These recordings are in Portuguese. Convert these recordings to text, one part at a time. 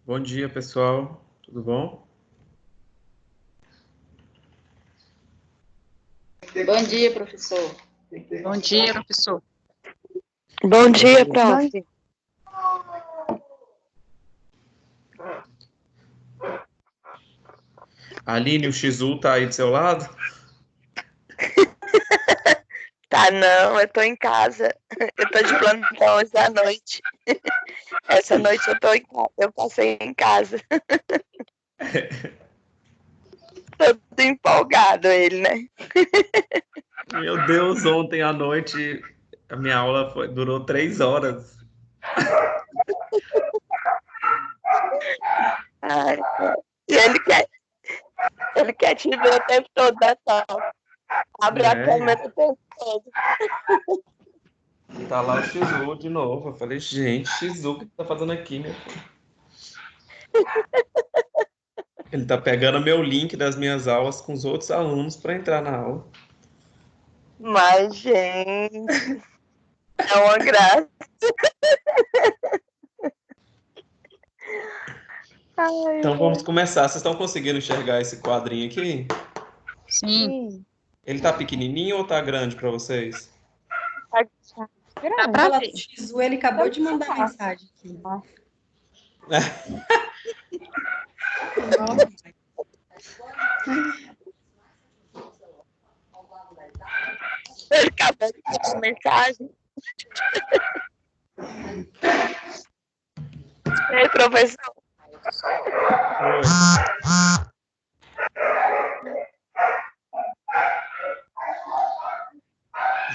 Bom dia, pessoal. Tudo bom? Bom dia, professor. Bom dia, professor. Bom dia, prof. Aline, o Xizu tá aí do seu lado? Tá não, eu tô em casa. Eu tô de plantão hoje à noite. Essa noite eu tô em casa. Eu passei em casa. Todo empolgado ele, né? Meu Deus, ontem à noite a minha aula durou 3 horas. Ai, e ele quer te ver o tempo todo, né, Sol? Abre a É, câmera o tempo todo. tá lá o Xizu de novo. Eu falei, gente, Xizu, o que tá fazendo aqui, meu filho? Ele tá pegando meu link das minhas aulas com os outros alunos para entrar na aula. Mas, gente, é uma graça. Ai, Então vamos começar. Vocês estão conseguindo enxergar esse quadrinho aqui? Sim, Ele tá pequenininho ou tá grande para vocês? dá para Fala ver. com o Xizu, ele acabou de mandar mensagem aqui. ele acabou de mandar mensagem. Ei, professor. Oi.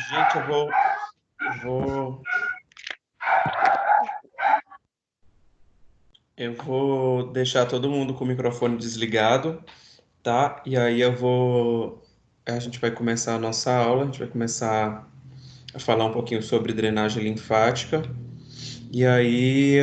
Gente, eu vou deixar todo mundo com o microfone desligado, tá? E aí a gente vai começar a nossa aula, a gente vai começar a falar um pouquinho sobre drenagem linfática. E aí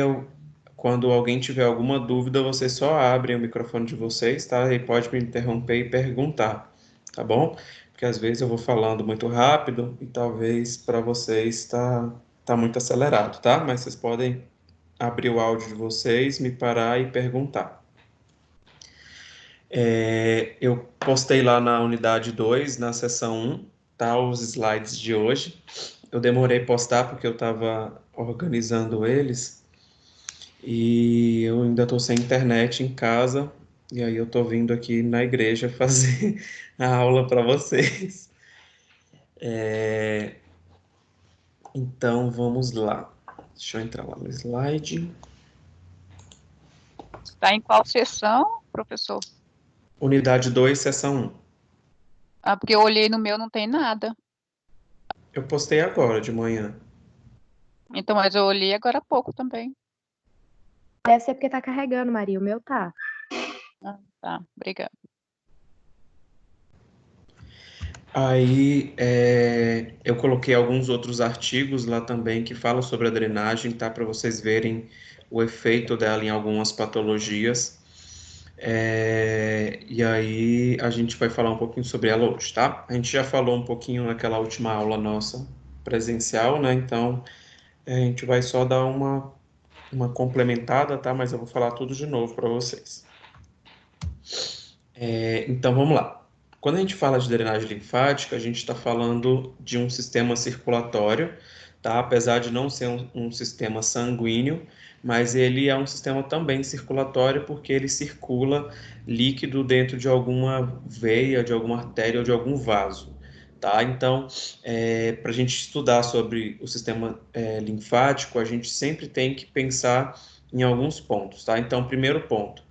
quando alguém tiver alguma dúvida, vocês só abrem o microfone de vocês, tá? E pode me interromper e perguntar, tá bom? Porque às vezes eu vou falando muito rápido e talvez para vocês tá muito acelerado, tá? Mas vocês podem abrir o áudio de vocês, me parar e perguntar. Eu postei lá na unidade 2, na seção 1, tá? Os slides de hoje. Eu demorei a postar porque eu estava organizando eles e eu ainda estou sem internet em casa e aí eu estou vindo aqui na igreja fazer a aula para vocês. Então vamos lá. Deixa eu entrar lá no slide. Está em qual sessão, professor? Unidade 2, seção 1. Ah, porque eu olhei no meu, não tem nada. Eu postei agora de manhã. Então, mas eu olhei agora há pouco também. Deve ser porque tá carregando, Maria. O meu tá. Ah, tá, obrigada. Aí eu coloquei alguns outros artigos lá também que falam sobre a drenagem, tá? Para vocês verem o efeito dela em algumas patologias. E aí a gente vai falar um pouquinho sobre ela hoje, tá? A gente já falou um pouquinho naquela última aula nossa presencial, né? Então a gente vai só dar uma complementada, tá? Mas eu vou falar tudo de novo para vocês. Então vamos lá. Quando a gente fala de drenagem linfática, a gente está falando de um sistema circulatório, tá? Apesar de não ser um sistema sanguíneo, mas ele é um sistema também circulatório porque ele circula líquido dentro de alguma veia, de alguma artéria ou de algum vaso, tá? Então, para a gente estudar sobre o sistema linfático, a gente sempre tem que pensar em alguns pontos, tá? Então, primeiro ponto.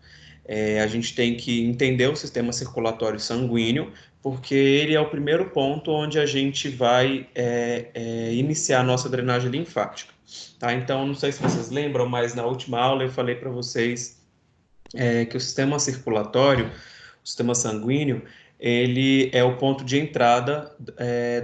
A gente tem que entender o sistema circulatório sanguíneo, porque ele é o primeiro ponto onde a gente vai iniciar a nossa drenagem linfática. Tá? Então, não sei se vocês lembram, mas na última aula eu falei para vocês que o sistema circulatório, o sistema sanguíneo, ele é o ponto de entrada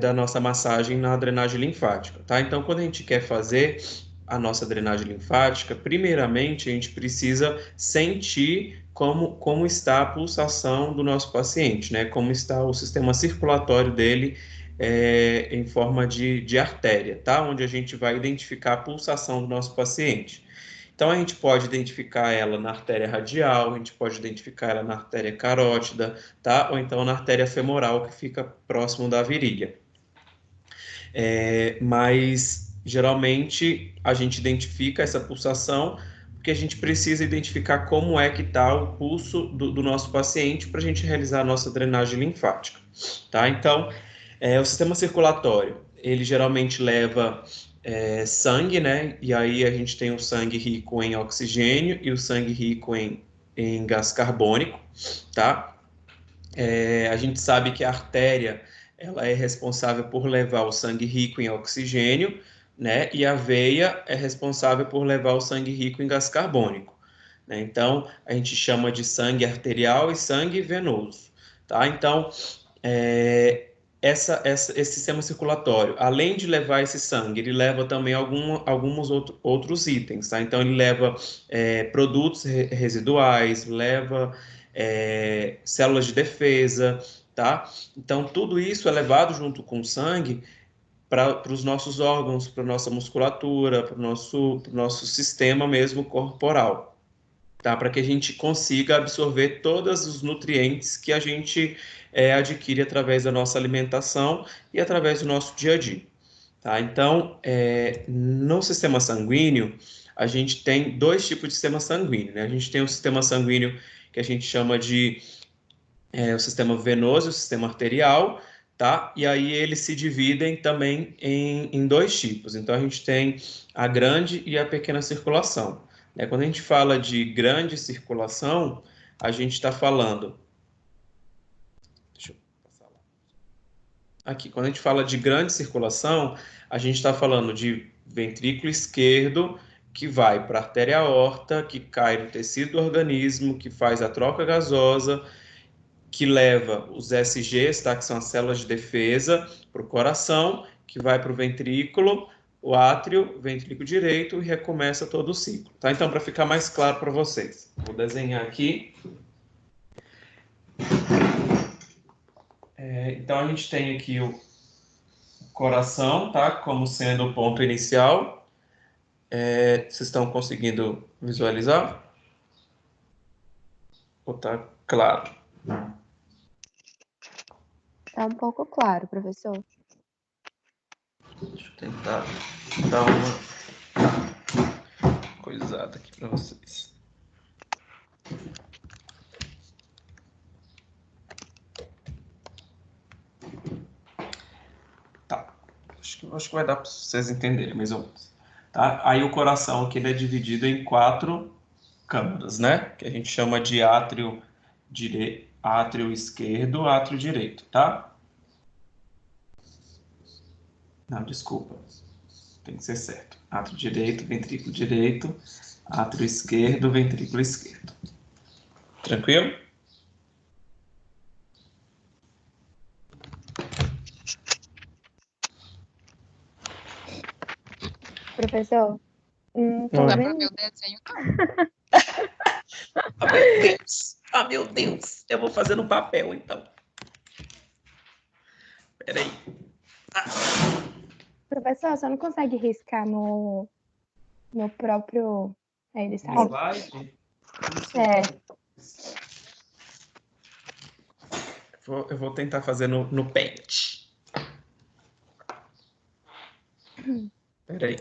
da nossa massagem na drenagem linfática. Tá? Então, quando a gente quer fazer a nossa drenagem linfática, primeiramente a gente precisa sentir como está a pulsação do nosso paciente, né? Como está o sistema circulatório dele em forma de artéria, tá? Onde a gente vai identificar a pulsação do nosso paciente. Então, a gente pode identificar ela na artéria radial, a gente pode identificar ela na artéria carótida, tá? Ou então na artéria femoral, que fica próximo da virilha. Mas, geralmente, a gente identifica essa pulsação porque a gente precisa identificar como é que está o pulso do nosso paciente para a gente realizar a nossa drenagem linfática, tá? Então, o sistema circulatório, ele geralmente leva sangue, né? E aí a gente tem o sangue rico em oxigênio e o sangue rico em gás carbônico, tá? A gente sabe que a artéria, ela é responsável por levar o sangue rico em oxigênio, né? E a veia é responsável por levar o sangue rico em gás carbônico, né? Então, a gente chama de sangue arterial e sangue venoso, tá? Então, esse sistema circulatório, além de levar esse sangue, ele leva também alguns outros itens, tá? Então, ele leva produtos residuais, leva células de defesa, tá? Então, tudo isso é levado junto com o sangue para os nossos órgãos, para a nossa musculatura, para o nosso sistema mesmo corporal, tá? Para que a gente consiga absorver todos os nutrientes que a gente adquire através da nossa alimentação e através do nosso dia a dia, tá? Então, no sistema sanguíneo, a gente tem dois tipos de sistema sanguíneo, né? A gente tem o sistema sanguíneo que a gente chama de o sistema venoso e o sistema arterial, tá? E aí eles se dividem também em dois tipos. Então, a gente tem a grande e a pequena circulação, né? Quando a gente fala de grande circulação, a gente está falando... Deixa eu passar lá. Aqui, quando a gente fala de grande circulação, a gente está falando de ventrículo esquerdo, que vai para a artéria aorta, que cai no tecido do organismo, que faz a troca gasosa, que leva os SGs, tá? Que são as células de defesa, para o coração, que vai para o ventrículo, o átrio, ventrículo direito, e recomeça todo o ciclo, tá? Então, para ficar mais claro para vocês, vou desenhar aqui. Então, a gente tem aqui o coração, tá? Como sendo o ponto inicial. Vocês estão conseguindo visualizar? Ou tá claro? Tá um pouco claro, professor. Deixa eu tentar dar uma coisada aqui para vocês. Tá. Acho que vai dar para vocês entenderem mais ou menos. Tá? Aí o coração aqui ele é dividido em 4 câmaras, né? Que a gente chama de átrio esquerdo, átrio direito, tá? Não, desculpa. Tem que ser certo. Átrio direito, ventrículo direito, átrio esquerdo, ventrículo esquerdo. Tranquilo? Professor, tô Dá pra vendo. ver o desenho, não. Ah, meu Deus! Ah, meu Deus! Eu vou fazer no papel, então. Peraí. Professor, você não consegue riscar no próprio... Aí ele sai. Slide? Eu vou tentar fazer no Paint. Peraí.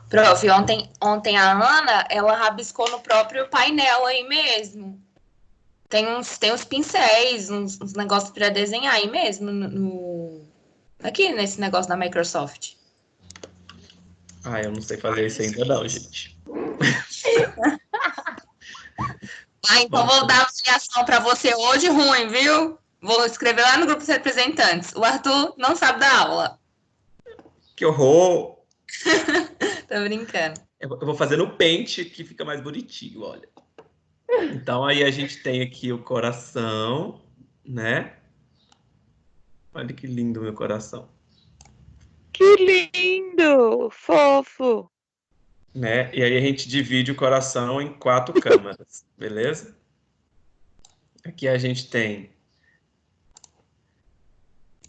Prof, ontem a Ana, ela rabiscou no próprio painel aí mesmo. Tem uns pincéis, uns negócios para desenhar aí mesmo, aqui nesse negócio da Microsoft. Ah, eu não sei fazer isso ainda não, gente. Então vou dar avaliação para você hoje ruim, viu? Vou escrever lá no grupo dos representantes. O Arthur não sabe dar aula. Que horror! Tô brincando. Eu vou fazer no Paint, que fica mais bonitinho, olha. Então, aí a gente tem aqui o coração, né? Olha que lindo meu coração. Que lindo! Fofo! Né? E aí a gente divide o coração em 4 câmaras, beleza? Aqui a gente tem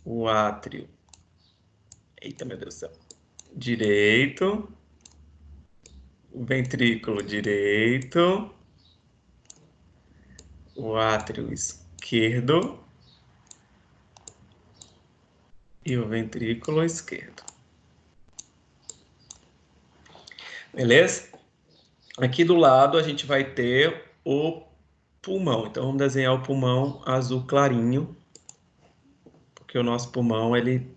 o átrio. Eita, meu Deus do céu. Direito. O ventrículo direito. O átrio esquerdo. E o ventrículo esquerdo. Beleza? Aqui do lado a gente vai ter o pulmão. Então vamos desenhar o pulmão azul clarinho, porque o nosso pulmão ele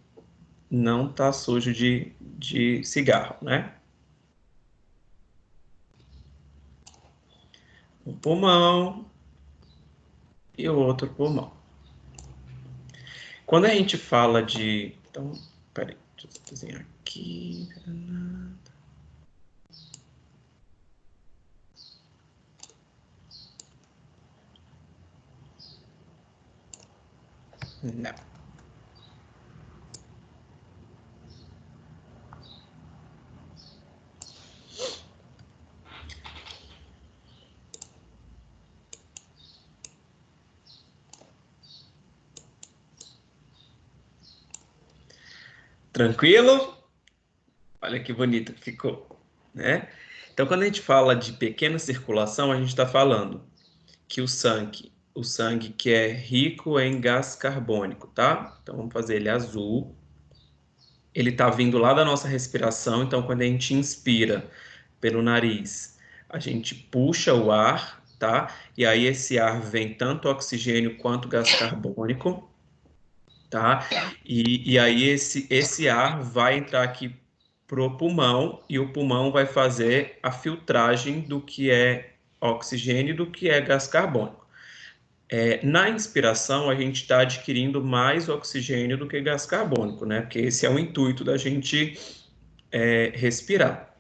não tá sujo de cigarro, né? Um pulmão e o outro pulmão. Quando a gente fala de... Então, peraí, deixa eu desenhar aqui. Não. Tranquilo? Olha que bonito que ficou, né? Então, quando a gente fala de pequena circulação, a gente está falando que o sangue que é rico em gás carbônico, tá? Então, vamos fazer ele azul. Ele está vindo lá da nossa respiração, então quando a gente inspira pelo nariz, a gente puxa o ar, tá? E aí esse ar vem tanto oxigênio quanto gás carbônico, tá? E aí esse ar vai entrar aqui pro pulmão e o pulmão vai fazer a filtragem do que é oxigênio e do que é gás carbônico. Na inspiração, a gente está adquirindo mais oxigênio do que gás carbônico, né? Porque esse é o intuito da gente respirar.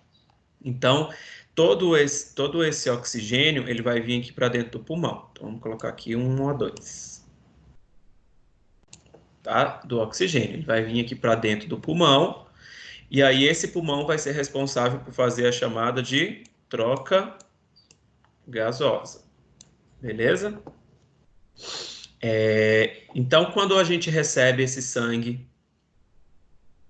Então, todo esse oxigênio, ele vai vir aqui para dentro do pulmão. Então, vamos colocar aqui um O2. Tá? Do oxigênio. Ele vai vir aqui para dentro do pulmão. E aí, esse pulmão vai ser responsável por fazer a chamada de troca gasosa. Beleza? Então, quando a gente recebe esse sangue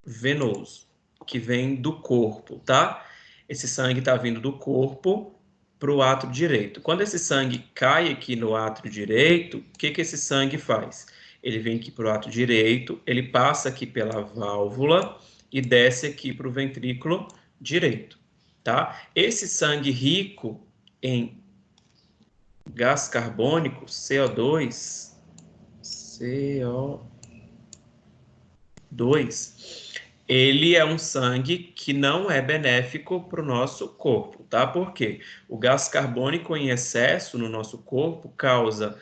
venoso, que vem do corpo, tá? Esse sangue está vindo do corpo para o átrio direito. Quando esse sangue cai aqui no átrio direito, o que esse sangue faz? Ele vem aqui para o átrio direito, ele passa aqui pela válvula e desce aqui para o ventrículo direito, tá? Esse sangue rico em gás carbônico, CO2, ele é um sangue que não é benéfico para o nosso corpo, tá? Por quê? O gás carbônico em excesso no nosso corpo causa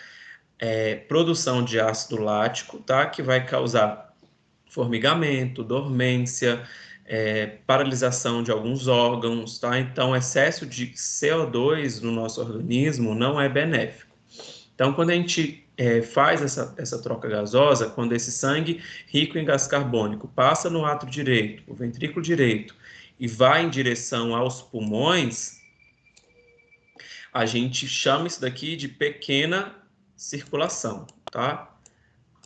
produção de ácido lático, tá? Que vai causar formigamento, dormência, paralisação de alguns órgãos, tá? Então, excesso de CO2 no nosso organismo não é benéfico. Então, quando a gente faz essa troca gasosa, quando esse sangue rico em gás carbônico passa no átrio direito, o ventrículo direito, e vai em direção aos pulmões, a gente chama isso daqui de pequena circulação, tá?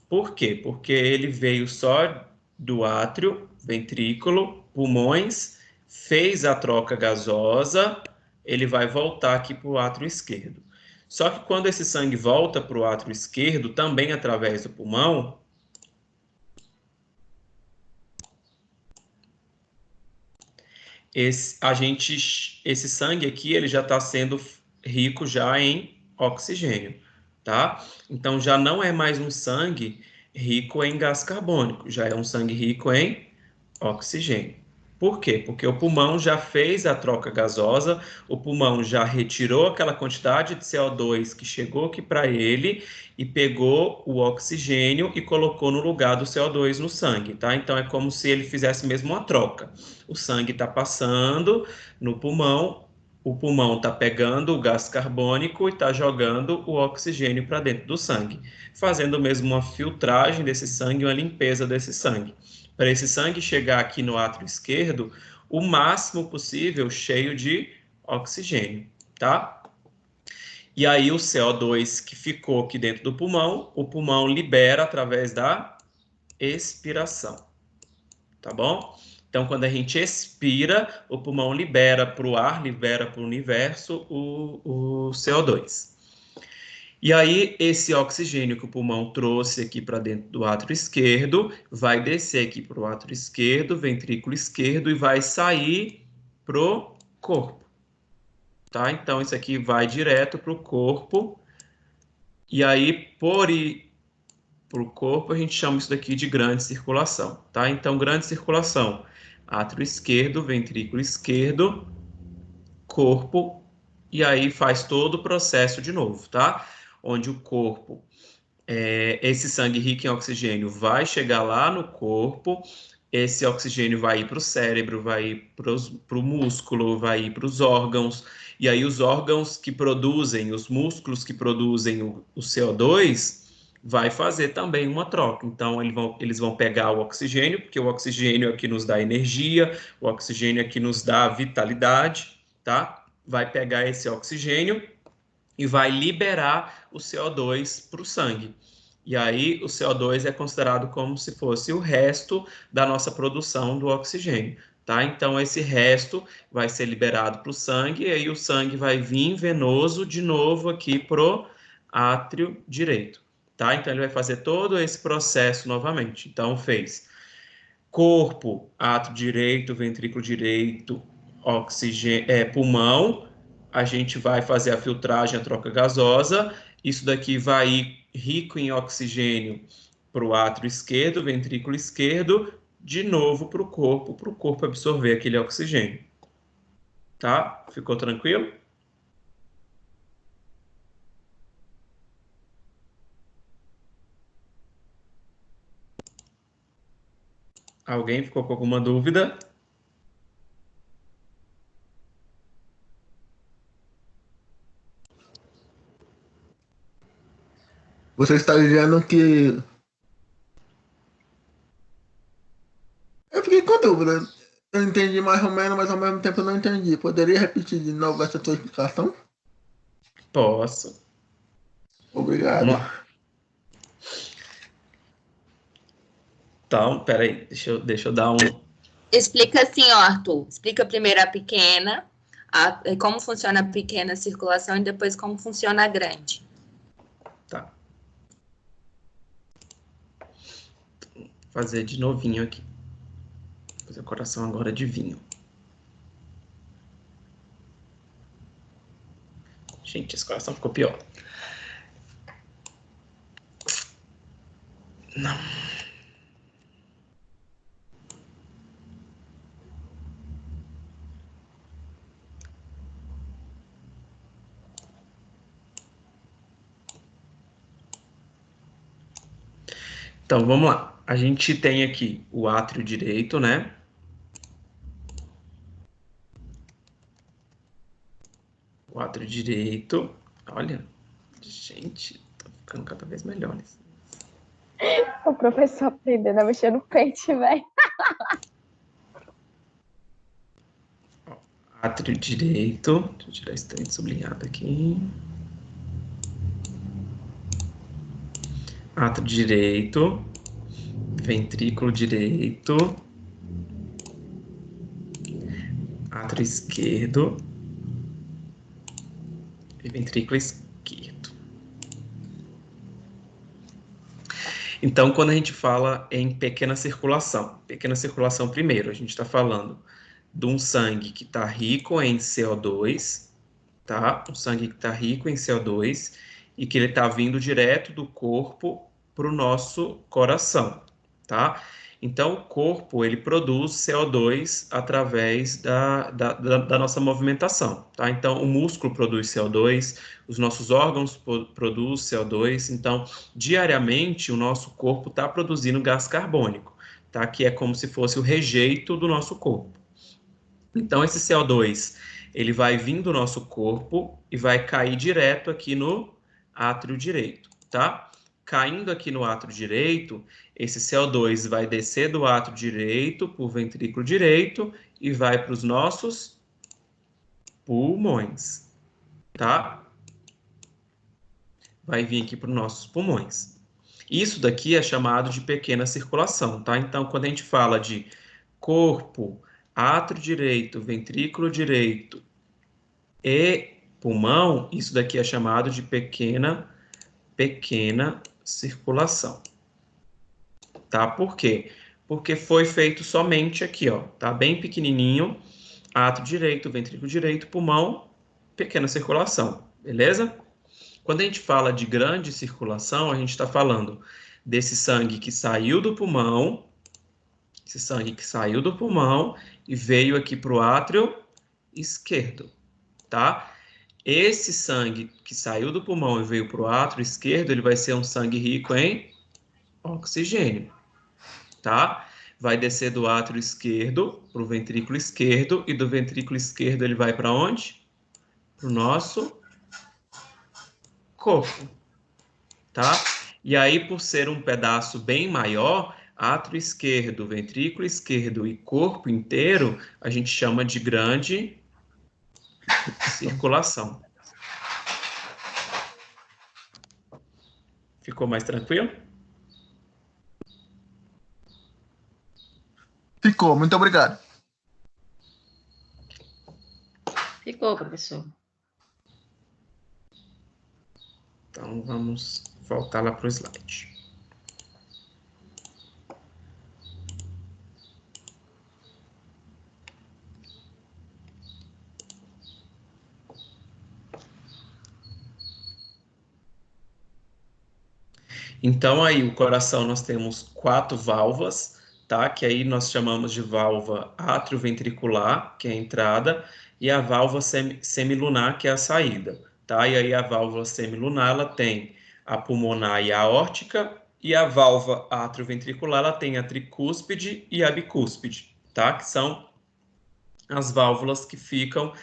Por quê? Porque ele veio só do átrio, ventrículo, pulmões, fez a troca gasosa, ele vai voltar aqui para o átrio esquerdo. Só que quando esse sangue volta para o átrio esquerdo, também através do pulmão, esse sangue aqui ele já está sendo rico já em oxigênio, tá? Então já não é mais um sangue rico em gás carbônico, já é um sangue rico em oxigênio. Por quê? Porque o pulmão já fez a troca gasosa, o pulmão já retirou aquela quantidade de CO2 que chegou aqui para ele e pegou o oxigênio e colocou no lugar do CO2 no sangue, tá? Então é como se ele fizesse mesmo uma troca. O sangue está passando no pulmão, o pulmão está pegando o gás carbônico e está jogando o oxigênio para dentro do sangue, fazendo mesmo uma filtragem desse sangue, uma limpeza desse sangue, para esse sangue chegar aqui no átrio esquerdo o máximo possível cheio de oxigênio, tá? E aí o CO2 que ficou aqui dentro do pulmão, o pulmão libera através da expiração, tá bom? Então, quando a gente expira, o pulmão libera para o ar, libera para o universo o CO2. E aí, esse oxigênio que o pulmão trouxe aqui para dentro do átrio esquerdo, vai descer aqui para o átrio esquerdo, ventrículo esquerdo, e vai sair pro corpo. Tá? Então, isso aqui vai direto pro corpo. E aí, por ir pro corpo, a gente chama isso daqui de grande circulação. Tá? Então, grande circulação, átrio esquerdo, ventrículo esquerdo, corpo, e aí faz todo o processo de novo, tá? Onde o corpo, esse sangue rico em oxigênio vai chegar lá no corpo, esse oxigênio vai ir para o cérebro, vai ir para o músculo, vai ir para os órgãos, e aí os órgãos que produzem, os músculos que produzem o CO2, vai fazer também uma troca. Então, eles vão pegar o oxigênio, porque o oxigênio é que nos dá energia, o oxigênio é que nos dá vitalidade, tá? Vai pegar esse oxigênio e vai liberar o CO2 para o sangue. E aí o CO2 é considerado como se fosse o resto da nossa produção do oxigênio, tá? Então esse resto vai ser liberado para o sangue e aí o sangue vai vir venoso de novo aqui pro átrio direito, tá? Então ele vai fazer todo esse processo novamente. Então fez corpo, átrio direito, ventrículo direito, oxigênio, pulmão, a gente vai fazer a filtragem, a troca gasosa, isso daqui vai ir rico em oxigênio para o átrio esquerdo, ventrículo esquerdo, de novo para o corpo absorver aquele oxigênio. Tá? Ficou tranquilo? Alguém ficou com alguma dúvida? Você está dizendo que. Eu fiquei com dúvida. Eu entendi mais ou menos, mas ao mesmo tempo eu não entendi. Poderia repetir de novo essa tua explicação? Posso. Obrigado. Vamos lá. Então, peraí, deixa eu dar um... Explica assim, ó, Arthur. Explica primeiro a pequena, como funciona a pequena circulação e depois como funciona a grande. Tá. Vou fazer de novinho aqui. Vou fazer o coração agora de vinho. Gente, esse coração ficou pior. Não. Então, vamos lá. A gente tem aqui o átrio direito, né? O átrio direito. Olha, gente, tá ficando cada vez melhores. O professor aprendendo a mexer no pente, velho. Átrio direito. Deixa eu tirar esse tanto sublinhado aqui. Átrio direito. Ventrículo direito. Átrio esquerdo. E ventrículo esquerdo. Então, quando a gente fala em pequena circulação primeiro, a gente está falando de um sangue que está rico em CO2, tá? Um sangue que está rico em CO2 e que ele está vindo direto do corpo para o nosso coração, tá? Então, o corpo, ele produz CO2 através da nossa movimentação, tá? Então, o músculo produz CO2, os nossos órgãos produzem CO2, então, diariamente, o nosso corpo está produzindo gás carbônico, tá? Que é como se fosse o rejeito do nosso corpo. Então, esse CO2, ele vai vir do nosso corpo e vai cair direto aqui no átrio direito, tá? Caindo aqui no átrio direito, esse CO2 vai descer do átrio direito para o ventrículo direito e vai para os nossos pulmões, tá? vai vir aqui para os nossos pulmões. Isso daqui é chamado de pequena circulação, tá? Então, quando a gente fala de corpo, átrio direito, ventrículo direito e pulmão, isso daqui é chamado de pequena circulação. Tá? Por quê? Porque foi feito somente aqui, ó, tá? Bem pequenininho, átrio direito, ventrículo direito, pulmão, pequena circulação, beleza? Quando a gente fala de grande circulação, a gente está falando desse sangue que saiu do pulmão, esse sangue que saiu do pulmão e veio aqui para o átrio esquerdo, tá? Esse sangue que saiu do pulmão e veio para o átrio esquerdo, ele vai ser um sangue rico em oxigênio, tá? Vai descer do átrio esquerdo para o ventrículo esquerdo e do ventrículo esquerdo ele vai para onde? Para o nosso corpo, tá? E aí, por ser um pedaço bem maior, átrio esquerdo, ventrículo esquerdo e corpo inteiro, a gente chama de grande circulação. Ficou mais tranquilo? Ficou, muito obrigado. Ficou, professor. Então, vamos voltar lá para o slide. Então, aí, o coração, nós temos 4 válvulas, tá? Que aí nós chamamos de válvula atrioventricular, que é a entrada, e a válvula semilunar, que é a saída, tá? E aí, a válvula semilunar, ela tem a pulmonar e a aórtica, e a válvula atrioventricular, ela tem a tricúspide e a bicúspide, tá? Que são as válvulas que ficam.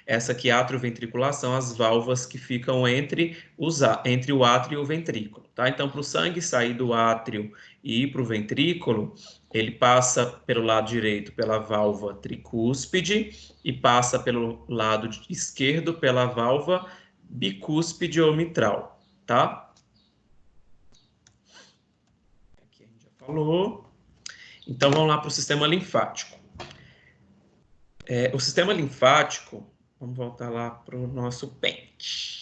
Essa aqui, atrioventriculação, as válvulas que ficam entre o átrio e o ventrículo, tá? Então, para o sangue sair do átrio e ir para o ventrículo, ele passa pelo lado direito pela válvula tricúspide e passa pelo lado esquerdo pela válvula bicúspide ou mitral, tá? Aqui a gente já falou. Então, vamos lá para o sistema linfático. O sistema linfático, vamos voltar lá para o nosso pente.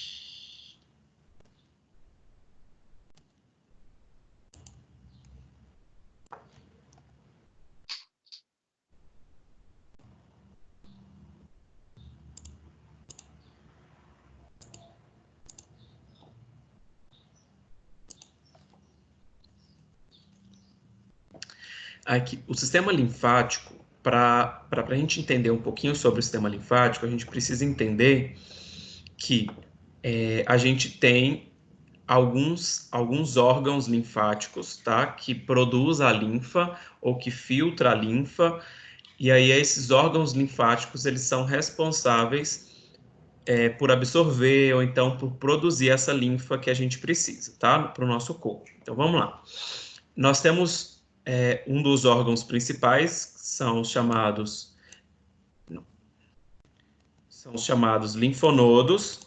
Aqui, o sistema linfático, para a gente entender um pouquinho sobre o sistema linfático, a gente precisa entender que a gente tem alguns órgãos linfáticos, tá? Que produz a linfa ou que filtra a linfa, e aí esses órgãos linfáticos, eles são responsáveis por absorver ou então por produzir essa linfa que a gente precisa, tá? Para o nosso corpo. Então, vamos lá. Nós temos um dos órgãos principais, são os chamados linfonodos.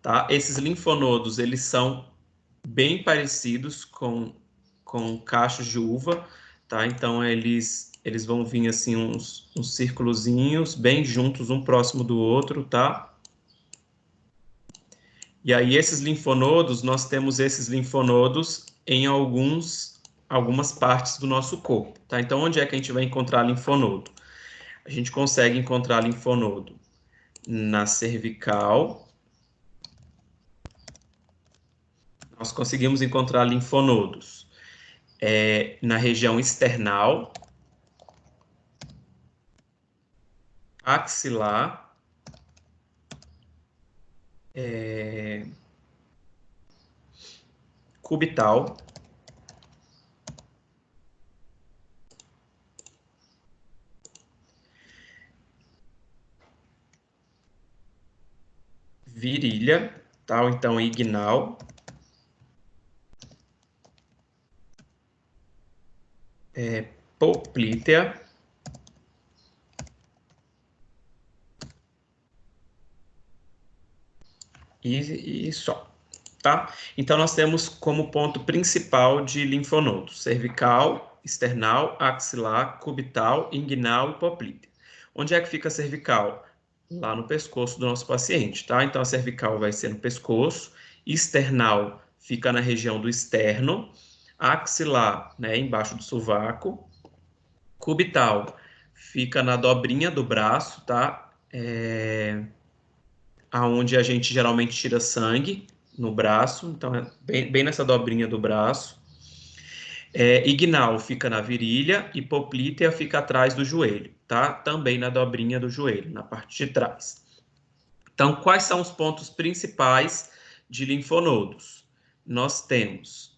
Tá? Esses linfonodos, eles são bem parecidos com cachos de uva, tá? Então, eles vão vir assim uns círculozinhos bem juntos, um próximo do outro, tá? E aí, esses linfonodos, nós temos esses linfonodos em algumas partes do nosso corpo, tá? Então, onde é que a gente vai encontrar linfonodo? A gente consegue encontrar linfonodo na cervical. Nós conseguimos encontrar linfonodos na região external, axilar, cubital, virilha, tá? Ou então ignal, poplítea, e só, tá? Então, nós temos como ponto principal de linfonodos cervical, external, axilar, cubital, inguinal e poplítea. Onde é que fica a cervical? Lá no pescoço do nosso paciente, tá? Então, a cervical vai ser no pescoço, external fica na região do externo, axilar, né, embaixo do sovaco, cubital fica na dobrinha do braço, tá? Aonde a gente geralmente tira sangue no braço, então é bem nessa dobrinha do braço. Ignal fica na virilha e poplítea fica atrás do joelho, tá? Também na dobrinha do joelho, na parte de trás. Então, quais são os pontos principais de linfonodos? Nós temos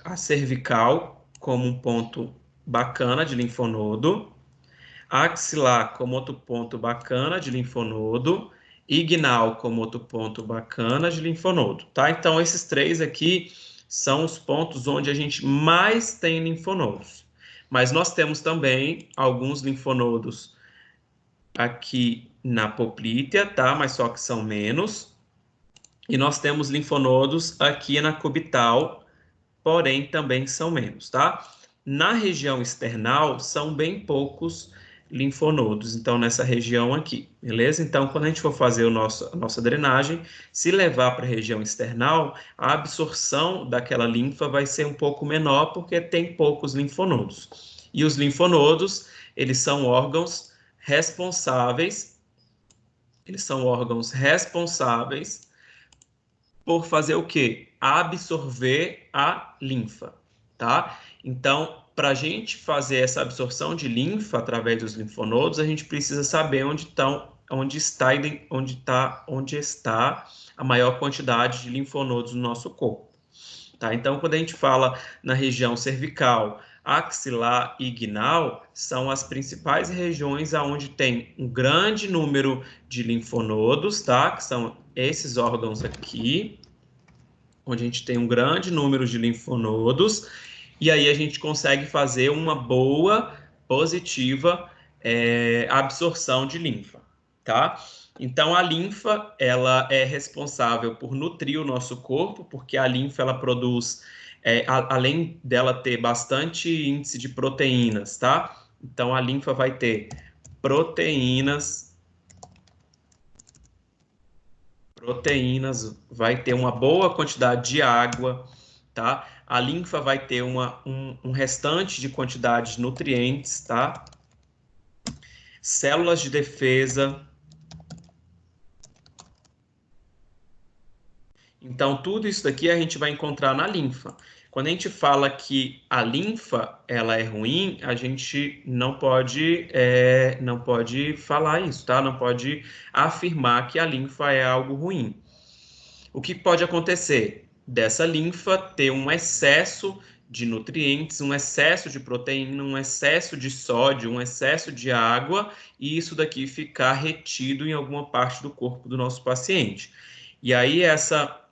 a cervical como um ponto bacana de linfonodo, axilar como outro ponto bacana de linfonodo, ignal como outro ponto bacana de linfonodo, tá? Então, esses três aqui são os pontos onde a gente mais tem linfonodos. Mas nós temos também alguns linfonodos aqui na poplítea, tá? Mas só que são menos. E nós temos linfonodos aqui na cubital, porém também são menos, tá? Na região external, são bem poucos linfonodos, então nessa região aqui, beleza? Então, quando a gente for fazer a nossa drenagem, se levar para a região external, a absorção daquela linfa vai ser um pouco menor, porque tem poucos linfonodos. E os linfonodos, eles são órgãos responsáveis por fazer o quê? Absorver a linfa, tá? Então, para a gente fazer essa absorção de linfa através dos linfonodos, a gente precisa saber onde está a maior quantidade de linfonodos no nosso corpo, tá? Então, quando a gente fala na região cervical, axilar e ignal, são as principais regiões aonde tem um grande número de linfonodos, tá? Que são esses órgãos aqui, onde a gente tem um grande número de linfonodos, e aí a gente consegue fazer uma boa, positiva absorção de linfa, tá? Então, a linfa, ela é responsável por nutrir o nosso corpo, porque a linfa, ela produz, além dela ter bastante índice de proteínas, tá? Então, a linfa vai ter proteínas, vai ter uma boa quantidade de água, tá? A linfa vai ter um restante de quantidade de nutrientes, tá? Células de defesa. Então, tudo isso daqui a gente vai encontrar na linfa. Quando a gente fala que a linfa ela é ruim, a gente não pode falar isso, tá? Não pode afirmar que a linfa é algo ruim. O que pode acontecer? Dessa linfa ter um excesso de nutrientes, um excesso de proteína, um excesso de sódio, um excesso de água, e isso daqui ficar retido em alguma parte do corpo do nosso paciente. E aí essa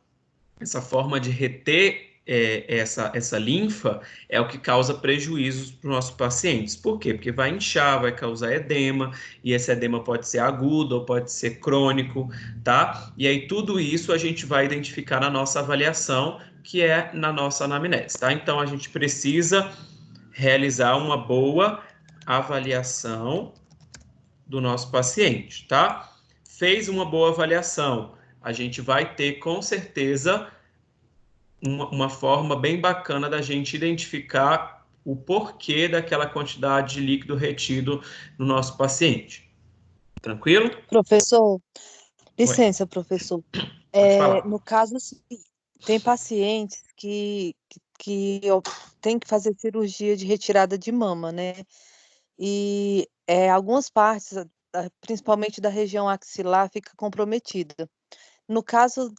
forma de reter essa linfa é o que causa prejuízos para os nossos pacientes. Por quê? Porque vai inchar, vai causar edema, e esse edema pode ser agudo ou pode ser crônico, tá? E aí tudo isso a gente vai identificar na nossa avaliação, que é na nossa anamnese, tá? Então a gente precisa realizar uma boa avaliação do nosso paciente, tá? Fez uma boa avaliação, a gente vai ter com certeza uma forma bem bacana da gente identificar o porquê daquela quantidade de líquido retido no nosso paciente. Tranquilo? Professor, licença, professor. Pode falar. No caso, assim, tem pacientes que tem que fazer cirurgia de retirada de mama, né? E algumas partes, principalmente da região axilar, fica comprometida. No caso,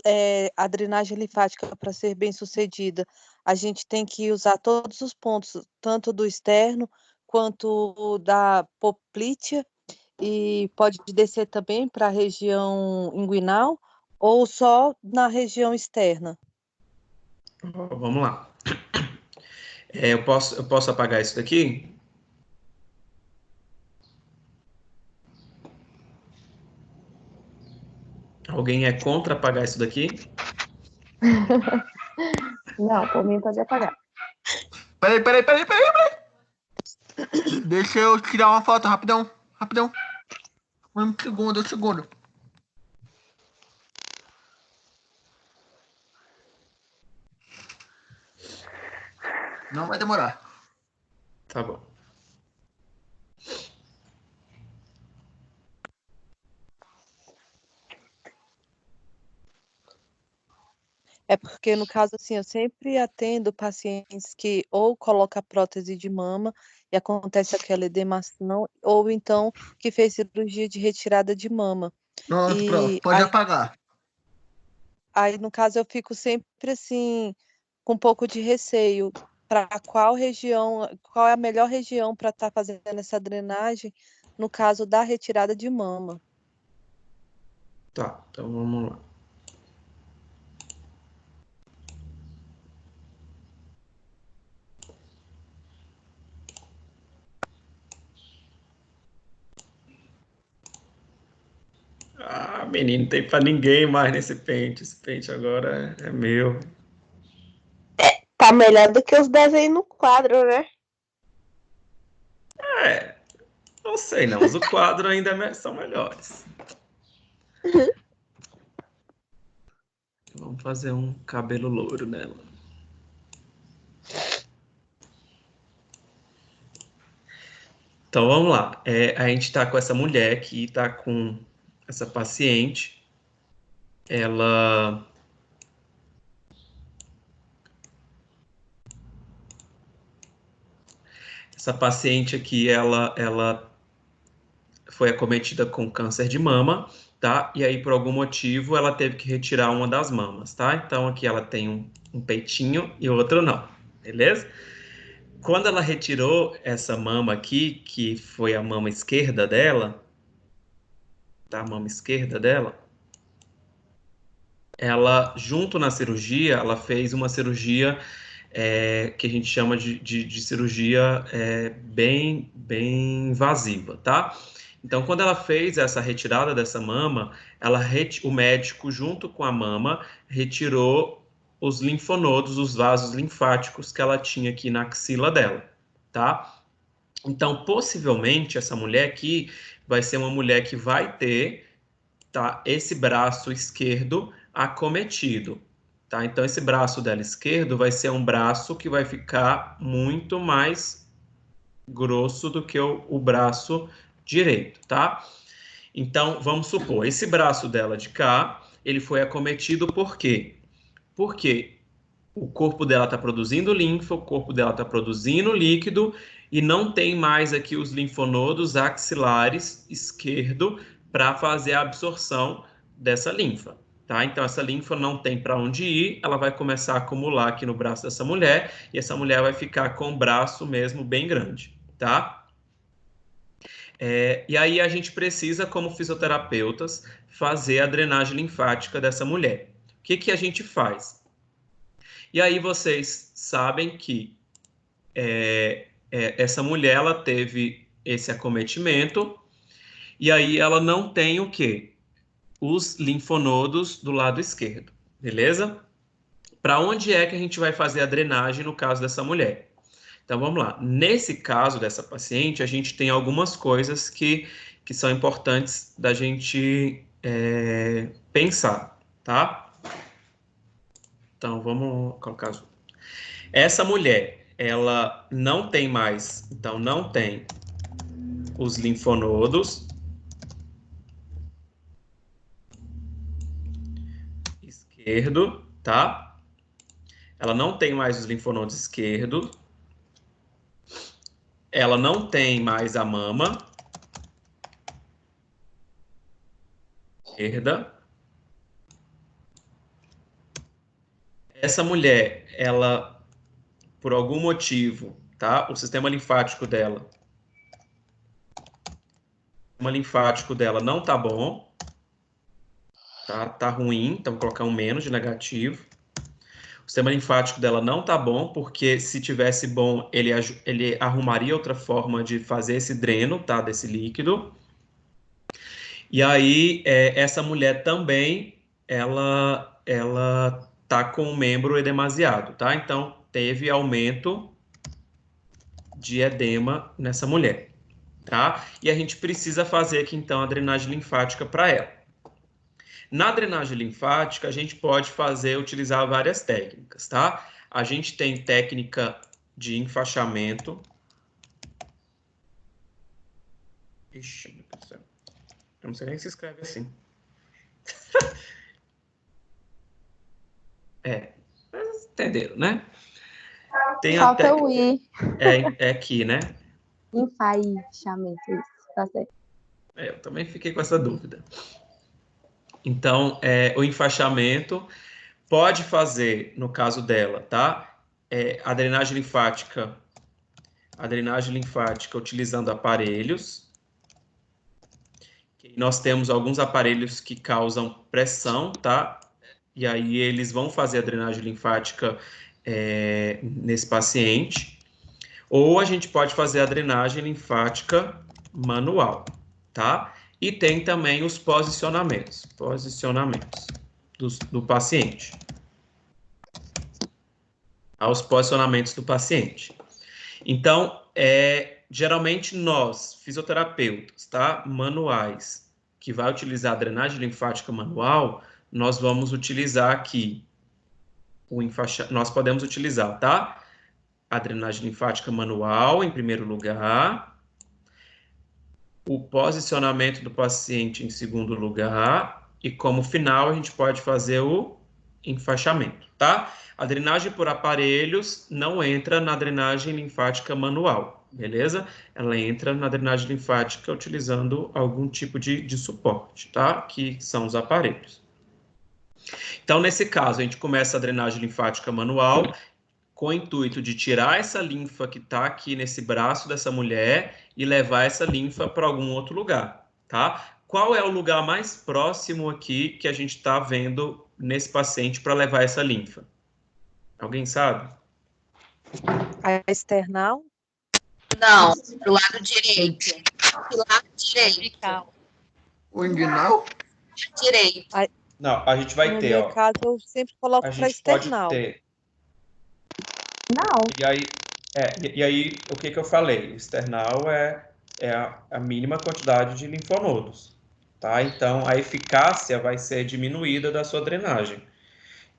a drenagem linfática, para ser bem sucedida, a gente tem que usar todos os pontos, tanto do externo quanto da poplítea, e pode descer também para a região inguinal ou só na região externa? Vamos lá. Eu posso apagar isso daqui? Alguém é contra apagar isso daqui? Não, por mim pode apagar. Peraí. Deixa eu tirar uma foto, rapidão. Um segundo. Não vai demorar. Tá bom. É porque, no caso, assim, eu sempre atendo pacientes que ou coloca prótese de mama e acontece aquela edemação, ou então que fez cirurgia de retirada de mama. Pronto, E pode apagar. aí, no caso, eu fico sempre, assim, com um pouco de receio. Para qual região, qual é a melhor região para estar fazendo essa drenagem, no caso da retirada de mama? Tá, então vamos lá. Ah, menino, não tem pra ninguém mais nesse pente. Esse pente agora é meu. Tá melhor do que os desenhos no quadro, né? É, não sei não, mas o quadro ainda são melhores. Vamos fazer um cabelo louro nela. Então vamos lá. A gente tá com essa mulher aqui, tá com essa paciente. Essa paciente aqui, ela foi acometida com câncer de mama, tá? E aí, por algum motivo, ela teve que retirar uma das mamas, tá? Então, aqui ela tem um peitinho e o outro não, beleza? Quando ela retirou essa mama aqui, que foi a mama esquerda dela, tá? A mama esquerda dela, ela, junto na cirurgia, ela fez uma cirurgia que a gente chama de cirurgia bem invasiva, tá? Então, quando ela fez essa retirada dessa mama, o médico, junto com a mama, retirou os linfonodos, os vasos linfáticos que ela tinha aqui na axila dela, tá? Então, possivelmente, essa mulher aqui vai ser uma mulher que vai ter, tá, esse braço esquerdo acometido, tá? Então, esse braço dela esquerdo vai ser um braço que vai ficar muito mais grosso do que o braço direito, tá? Então, vamos supor, esse braço dela de cá, ele foi acometido por quê? Porque o corpo dela está produzindo linfa, o corpo dela está produzindo líquido e não tem mais aqui os linfonodos axilares esquerdo para fazer a absorção dessa linfa, tá? Então, essa linfa não tem para onde ir, ela vai começar a acumular aqui no braço dessa mulher e essa mulher vai ficar com o braço mesmo bem grande, tá? E aí a gente precisa, como fisioterapeutas, fazer a drenagem linfática dessa mulher. O que que a gente faz? E aí vocês sabem que essa mulher, ela teve esse acometimento, e aí ela não tem o quê? Os linfonodos do lado esquerdo, beleza? Para onde é que a gente vai fazer a drenagem no caso dessa mulher? Então vamos lá. Nesse caso dessa paciente, a gente tem algumas coisas que são importantes da gente pensar, tá? Então vamos colocar azul. Essa mulher, ela não tem mais, então não tem os linfonodos esquerdo, tá? Ela não tem mais os linfonodos esquerdo. Ela não tem mais a mama esquerda. Essa mulher, ela, por algum motivo, tá? O sistema linfático dela não tá bom, tá ruim, então vou colocar um menos de negativo. O sistema linfático dela não tá bom, porque se tivesse bom, ele arrumaria outra forma de fazer esse dreno, tá? Desse líquido. E aí, essa mulher também, ela tá com o membro edemasiado, tá? Então, teve aumento de edema nessa mulher, tá? E a gente precisa fazer aqui, então, a drenagem linfática para ela. Na drenagem linfática, a gente pode utilizar várias técnicas, tá? A gente tem técnica de enfaixamento. Ixi, meu Deus do céu. Eu não sei nem se escreve assim. Mas entenderam, né? Tem a Falta o I. É aqui, né? Enfaixamento, isso. Tá certo. Eu também fiquei com essa dúvida. Então, o enfaixamento pode fazer, no caso dela, tá? A drenagem linfática utilizando aparelhos. Nós temos alguns aparelhos que causam pressão, tá? E aí eles vão fazer a drenagem linfática nesse paciente. Ou a gente pode fazer a drenagem linfática manual, tá? E tem também os posicionamentos do paciente. Os posicionamentos do paciente. Então, geralmente nós, fisioterapeutas, tá? Manuais, que vai utilizar a drenagem linfática manual, nós vamos utilizar aqui nós podemos utilizar, tá? A drenagem linfática manual, em primeiro lugar, o posicionamento do paciente em segundo lugar, e como final a gente pode fazer o enfaixamento, tá? A drenagem por aparelhos não entra na drenagem linfática manual, beleza? Ela entra na drenagem linfática utilizando algum tipo de suporte, tá? Que são os aparelhos. Então, nesse caso, a gente começa a drenagem linfática manual com o intuito de tirar essa linfa que está aqui nesse braço dessa mulher e levar essa linfa para algum outro lugar, tá? Qual é o lugar mais próximo aqui que a gente está vendo nesse paciente para levar essa linfa? Alguém sabe? A external? Não, pro lado direito. Pro lado direito. O inguinal? Direito. Não, a gente vai No ter, meu ó. caso, eu sempre coloco A para gente pode external. ter. Não. E aí, o que eu falei? O external é a mínima quantidade de linfonodos, tá? Então, a eficácia vai ser diminuída da sua drenagem.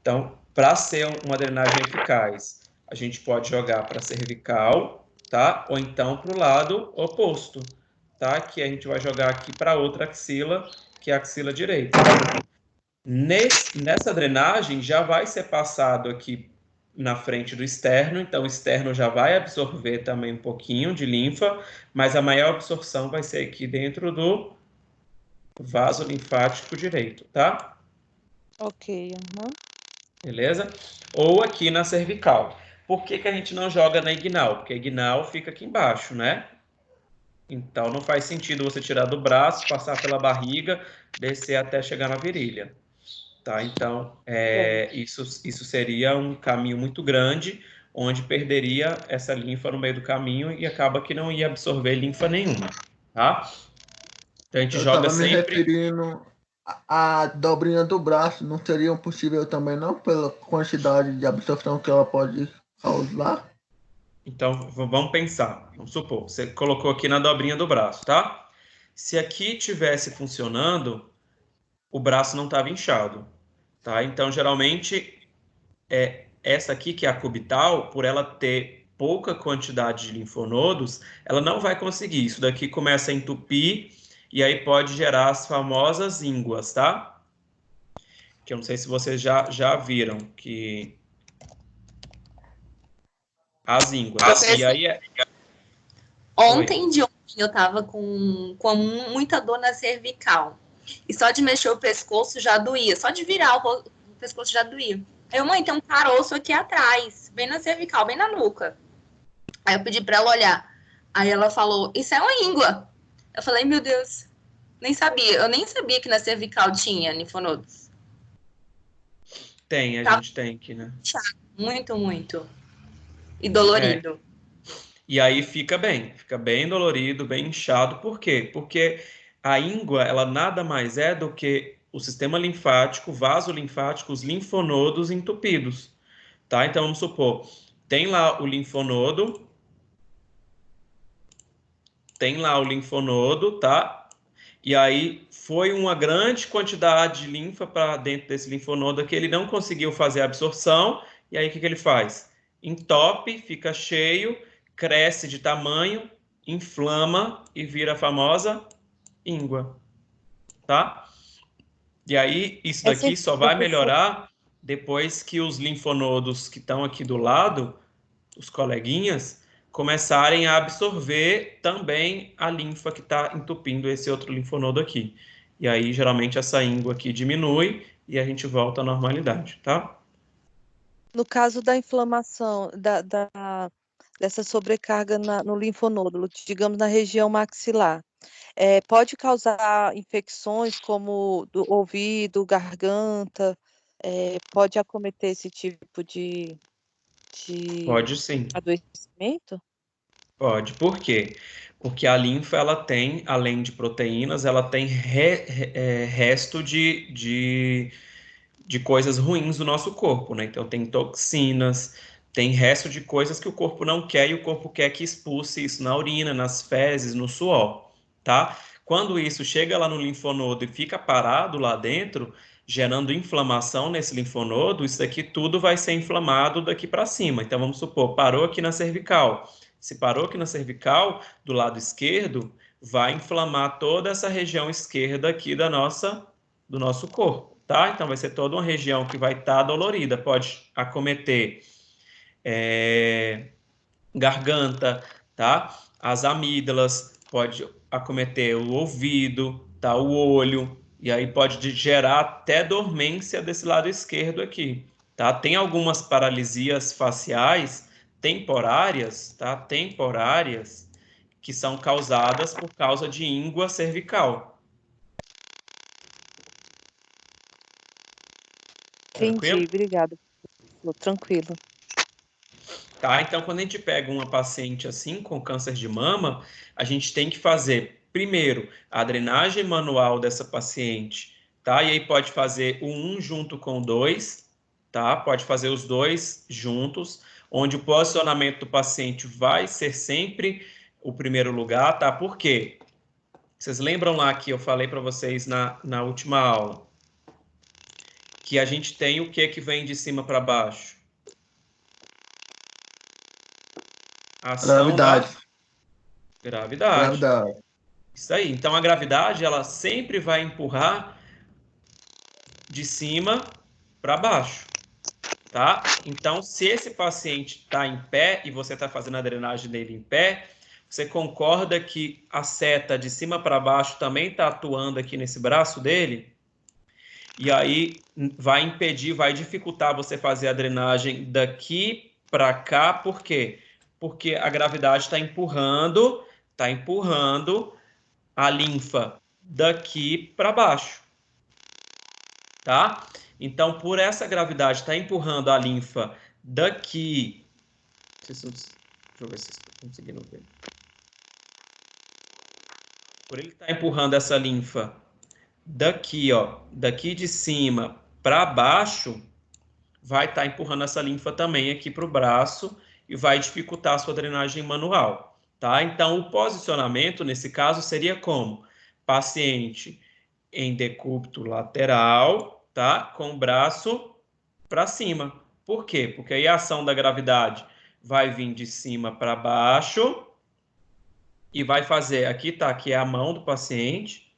Então, para ser uma drenagem eficaz, a gente pode jogar para cervical, tá? Ou então para o lado oposto, tá? Que a gente vai jogar aqui para outra axila, que é a axila direita. Nessa drenagem, já vai ser passado aqui na frente do externo, então o externo já vai absorver também um pouquinho de linfa, mas a maior absorção vai ser aqui dentro do vaso linfático direito, tá? Ok. Beleza? Ou aqui na cervical. Por que a gente não joga na inguinal? Porque a inguinal fica aqui embaixo, né? Então não faz sentido você tirar do braço, passar pela barriga, descer até chegar na virilha. Tá? Então, isso seria um caminho muito grande, onde perderia essa linfa no meio do caminho e acaba que não ia absorver linfa nenhuma, tá? Então, a gente joga me sempre... referindo à dobrinha do braço, não seria possível também não, pela quantidade de absorção que ela pode causar? Então, vamos pensar. Vamos supor, você colocou aqui na dobrinha do braço, tá? Se aqui tivesse funcionando, o braço não estava inchado, tá? Então, geralmente, essa aqui, que é a cubital, por ela ter pouca quantidade de linfonodos, ela não vai conseguir. Isso daqui começa a entupir e aí pode gerar as famosas ínguas, tá? Que eu não sei se vocês já viram, que... As ínguas. E aí Ontem de ontem eu tava com muita dor na cervical. E só de mexer o pescoço já doía. Só de virar o pescoço já doía. Aí, mãe, tem um caroço aqui atrás, bem na cervical, bem na nuca. Aí eu pedi pra ela olhar. Aí ela falou, isso é uma íngua. Eu falei, meu Deus, nem sabia. Eu nem sabia que na cervical tinha linfonodos. Tem, a gente tem aqui, né? Muito, muito. E dolorido. E aí fica bem dolorido, bem inchado. Por quê? Porque A íngua, ela nada mais é do que o sistema linfático, vaso linfático, os linfonodos entupidos, tá? Então, vamos supor, tem lá o linfonodo, tá? E aí foi uma grande quantidade de linfa para dentro desse linfonodo que ele não conseguiu fazer a absorção, e aí o que ele faz? Entope, fica cheio, cresce de tamanho, inflama e vira a famosa íngua, tá? E aí isso daqui só vai melhorar depois que os linfonodos que estão aqui do lado, os coleguinhas, começarem a absorver também a linfa que está entupindo esse outro linfonodo aqui. E aí, geralmente, essa íngua aqui diminui e a gente volta à normalidade, tá? No caso da inflamação, dessa sobrecarga no linfonodo, digamos na região maxilar, pode causar infecções como do ouvido, garganta, pode acometer esse tipo de Pode sim. adoecimento? Pode. Por quê? Porque a linfa, ela tem, além de proteínas, ela tem resto de coisas ruins do nosso corpo, né? Então, tem toxinas, tem resto de coisas que o corpo não quer e o corpo quer que expulse isso na urina, nas fezes, no suor, tá? Quando isso chega lá no linfonodo e fica parado lá dentro, gerando inflamação nesse linfonodo, isso daqui tudo vai ser inflamado daqui para cima. Então, vamos supor, parou aqui na cervical. Se parou aqui na cervical, do lado esquerdo, vai inflamar toda essa região esquerda aqui do nosso corpo, tá? Então, vai ser toda uma região que vai estar dolorida. Pode acometer garganta, tá? As amígdalas, pode acometer o ouvido, tá? O olho, e aí pode gerar até dormência desse lado esquerdo aqui, tá? Tem algumas paralisias faciais temporárias, tá? Temporárias, que são causadas por causa de íngua cervical. Entendi, obrigada. Tranquilo. Tá? Então, quando a gente pega uma paciente assim, com câncer de mama, a gente tem que fazer, primeiro, a drenagem manual dessa paciente, tá? E aí pode fazer o 1 junto com o 2, tá? Pode fazer os dois juntos, onde o posicionamento do paciente vai ser sempre o primeiro lugar, tá? Por quê? Vocês lembram lá que eu falei para vocês na última aula, que a gente tem o que vem de cima para baixo? Gravidade. Gravidade. Isso aí. Então, a gravidade, ela sempre vai empurrar de cima para baixo, tá? Então, se esse paciente está em pé e você está fazendo a drenagem dele em pé, você concorda que a seta de cima para baixo também está atuando aqui nesse braço dele? E aí vai impedir, vai dificultar você fazer a drenagem daqui para cá, por quê? Porque a gravidade está empurrando a linfa daqui para baixo, tá? Então, por essa gravidade estar empurrando a linfa daqui, deixa eu ver se estou conseguindo ver. Por ele estar empurrando essa linfa daqui, ó, daqui de cima para baixo, vai estar empurrando essa linfa também aqui para o braço e vai dificultar a sua drenagem manual, tá? Então, o posicionamento, nesse caso, seria como? Paciente em decúbito lateral, tá? Com o braço para cima. Por quê? Porque aí a ação da gravidade vai vir de cima para baixo e vai fazer, aqui tá, aqui é a mão do paciente,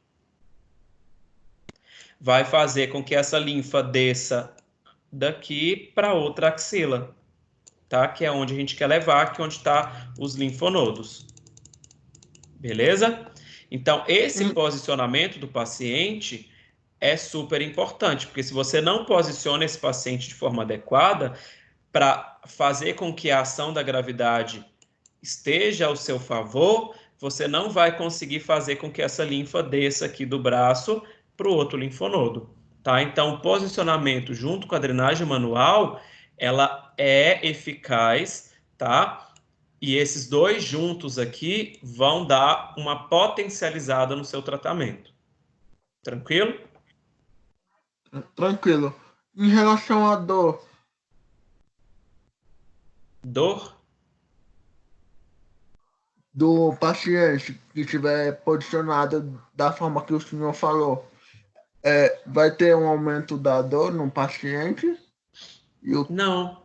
vai fazer com que essa linfa desça daqui para outra axila, tá? Que é onde a gente quer levar, que é onde está os linfonodos. Beleza? Então, esse posicionamento do paciente é super importante, porque se você não posiciona esse paciente de forma adequada, para fazer com que a ação da gravidade esteja ao seu favor, você não vai conseguir fazer com que essa linfa desça aqui do braço para o outro linfonodo, tá? Então, o posicionamento junto com a drenagem manual, ela é eficaz, tá? E esses dois juntos aqui vão dar uma potencializada no seu tratamento. Tranquilo? Tranquilo. Em relação à dor, Dor? do paciente que estiver posicionado da forma que o senhor falou, vai ter um aumento da dor no paciente? Não.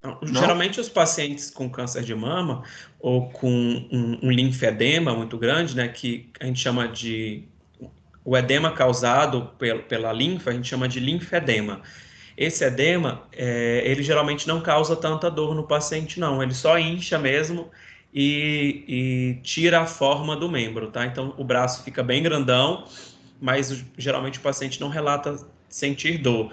Não? Geralmente os pacientes com câncer de mama ou com um linfedema muito grande, né, que a gente chama de o edema causado pela linfa, a gente chama de linfedema. Esse edema, ele geralmente não causa tanta dor no paciente, não. Ele só incha mesmo e tira a forma do membro, tá? Então, o braço fica bem grandão, mas geralmente o paciente não relata sentir dor.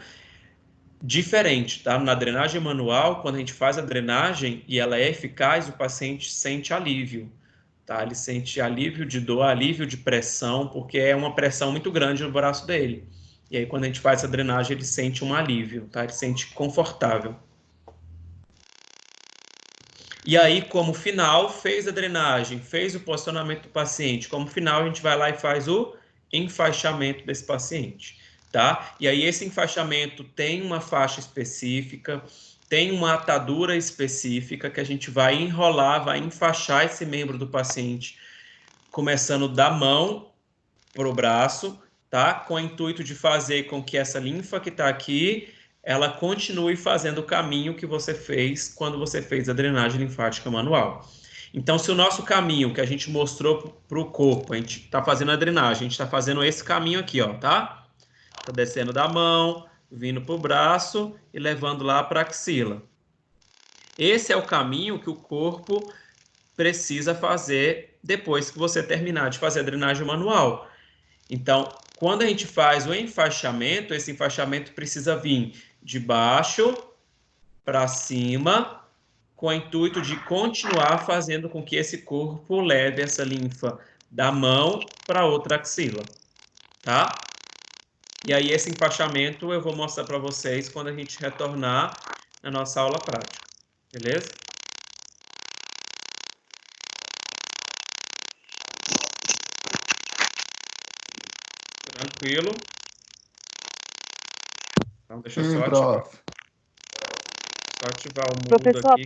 Diferente, tá? Na drenagem manual, quando a gente faz a drenagem e ela é eficaz, o paciente sente alívio, tá? Ele sente alívio de dor, alívio de pressão, porque é uma pressão muito grande no braço dele. E aí, quando a gente faz a drenagem, ele sente um alívio, tá? Ele sente confortável. E aí, como final, fez a drenagem, fez o posicionamento do paciente. Como final, a gente vai lá e faz o enfaixamento desse paciente, tá? E aí, esse enfaixamento tem uma faixa específica, tem uma atadura específica que a gente vai enrolar, vai enfaixar esse membro do paciente, começando da mão para o braço, tá? Com o intuito de fazer com que essa linfa que está aqui, ela continue fazendo o caminho que você fez quando você fez a drenagem linfática manual. Então, se o nosso caminho que a gente mostrou para o corpo, a gente está fazendo a drenagem, a gente está fazendo esse caminho aqui, ó, tá? Tá descendo da mão, vindo para o braço e levando lá para a axila. Esse é o caminho que o corpo precisa fazer depois que você terminar de fazer a drenagem manual. Então, quando a gente faz o enfaixamento, esse enfaixamento precisa vir de baixo para cima, com o intuito de continuar fazendo com que esse corpo leve essa linfa da mão para outra axila, tá? E aí esse enfaixamento eu vou mostrar para vocês quando a gente retornar na nossa aula prática, beleza? Tranquilo? Então deixa eu só ativar o mudo Professor, aqui.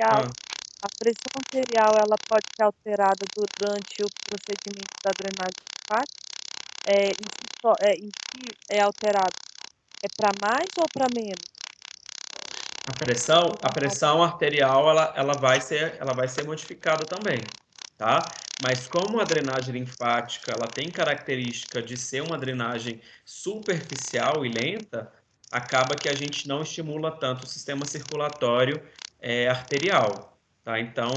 a pressão arterial ela pode ser alterada durante o procedimento da drenagem linfática? Em que é alterado? É para mais ou para menos? A pressão arterial ela vai ser modificada também, tá? Mas como a drenagem linfática ela tem característica de ser uma drenagem superficial e lenta, acaba que a gente não estimula tanto o sistema circulatório arterial, tá? Então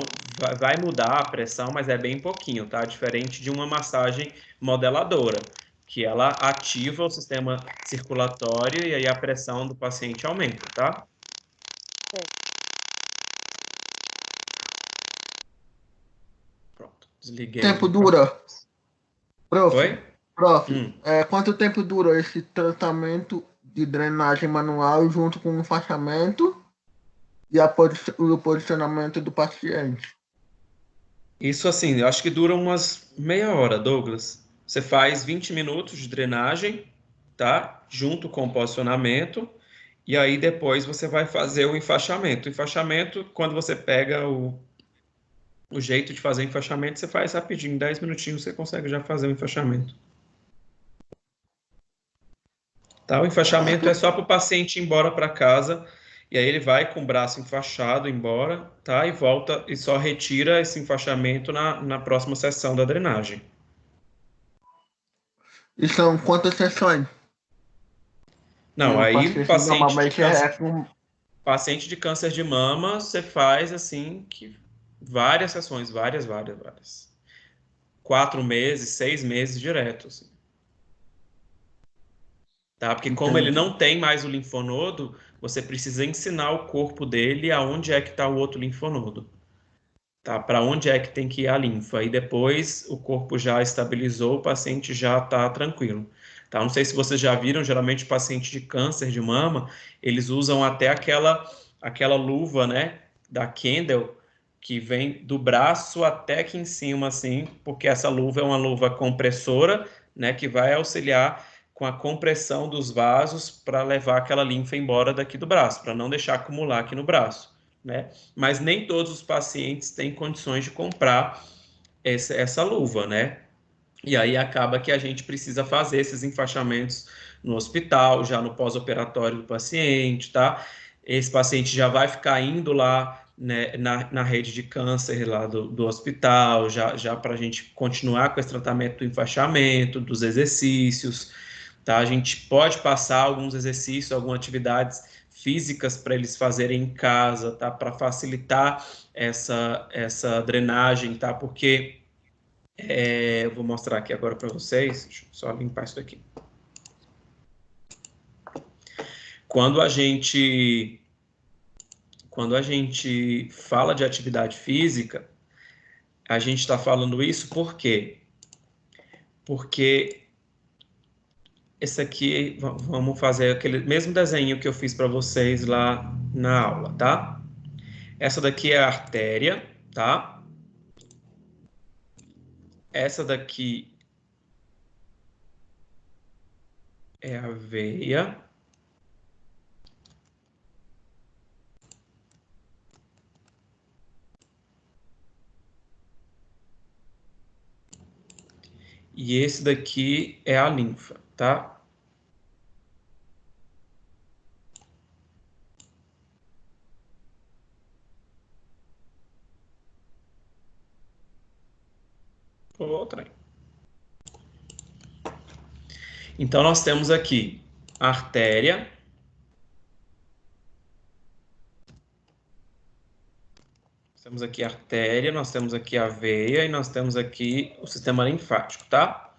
vai mudar a pressão, mas é bem pouquinho, tá? Diferente de uma massagem modeladora, que ela ativa o sistema circulatório e aí a pressão do paciente aumenta, tá? Pronto, desliguei. Tempo dura? Prof, Oi? Prof, quanto tempo dura esse tratamento de drenagem manual junto com o enfaixamento e o posicionamento do paciente? Isso assim, eu acho que dura umas meia hora, Douglas. Você faz 20 minutos de drenagem, tá? Junto com o posicionamento. E aí depois você vai fazer o enfaixamento. O enfaixamento, quando você pega o jeito de fazer enfaixamento, você faz rapidinho, 10 minutinhos você consegue já fazer o enfaixamento. Tá? O enfaixamento é só para o paciente ir embora para casa, e aí ele vai com o braço enfaixado embora, tá? E volta e só retira esse enfaixamento na próxima sessão da drenagem. E são quantas sessões? Não, aí paciente de câncer de mama, você faz assim que várias sessões, várias. 4 meses, 6 meses direto, assim. Tá? Porque como ele não tem mais o linfonodo, você precisa ensinar o corpo dele aonde é que está o outro linfonodo. Tá? Para onde é que tem que ir a linfa. E depois o corpo já estabilizou, o paciente já está tranquilo. Tá? Não sei se vocês já viram, geralmente paciente de câncer de mama, eles usam até aquela luva, né, da Kendall, que vem do braço até aqui em cima, assim, porque essa luva é uma luva compressora, né, que vai auxiliar com a compressão dos vasos para levar aquela linfa embora daqui do braço, para não deixar acumular aqui no braço, né? Mas nem todos os pacientes têm condições de comprar essa luva, né? E aí acaba que a gente precisa fazer esses enfaixamentos no hospital, já no pós-operatório do paciente, tá? Esse paciente já vai ficar indo lá, né, na rede de câncer lá do hospital, já para a gente continuar com esse tratamento do enfaixamento, dos exercícios, tá? A gente pode passar alguns exercícios, algumas atividades físicas para eles fazerem em casa, tá? Para facilitar essa drenagem, tá? Porque eu vou mostrar aqui agora para vocês, deixa eu só limpar isso daqui. Quando a gente fala de atividade física, a gente está falando isso por quê? Porque esse aqui, vamos fazer aquele mesmo desenho que eu fiz para vocês lá na aula, tá? Essa daqui é a artéria, tá? Essa daqui é a veia. E esse daqui é a linfa, tá? Outra. Então, nós temos aqui a artéria. Temos aqui a artéria, nós temos aqui a veia e nós temos aqui o sistema linfático, tá?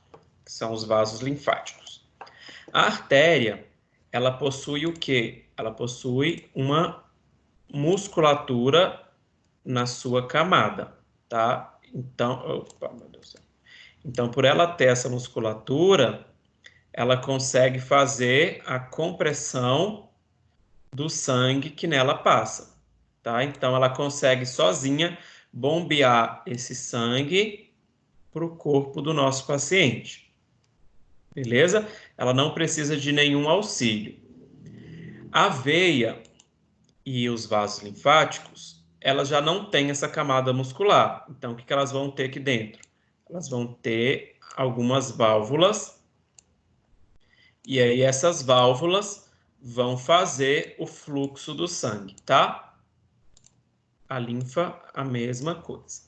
Que são os vasos linfáticos. A artéria, ela possui o quê? Ela possui uma musculatura na sua camada, tá? Então, opa, meu Deus do céu. Então, por ela ter essa musculatura, ela consegue fazer a compressão do sangue que nela passa, tá? Então, ela consegue sozinha bombear esse sangue para o corpo do nosso paciente, beleza? Ela não precisa de nenhum auxílio. A veia e os vasos linfáticos, elas já não têm essa camada muscular. Então, o que elas vão ter aqui dentro? Elas vão ter algumas válvulas, e aí essas válvulas vão fazer o fluxo do sangue, tá? A linfa, a mesma coisa.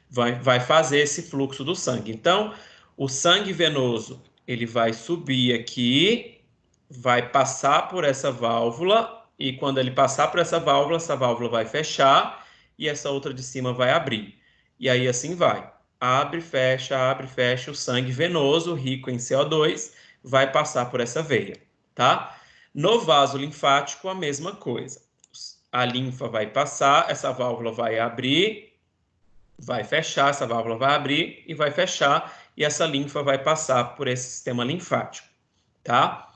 Vai fazer esse fluxo do sangue. Então, o sangue venoso, ele vai subir aqui, vai passar por essa válvula, e quando ele passar por essa válvula vai fechar, e essa outra de cima vai abrir. E aí assim vai. Abre, fecha, o sangue venoso, rico em CO2, vai passar por essa veia, tá? No vaso linfático, a mesma coisa. A linfa vai passar, essa válvula vai abrir, vai fechar, essa válvula vai abrir e vai fechar, e essa linfa vai passar por esse sistema linfático, tá?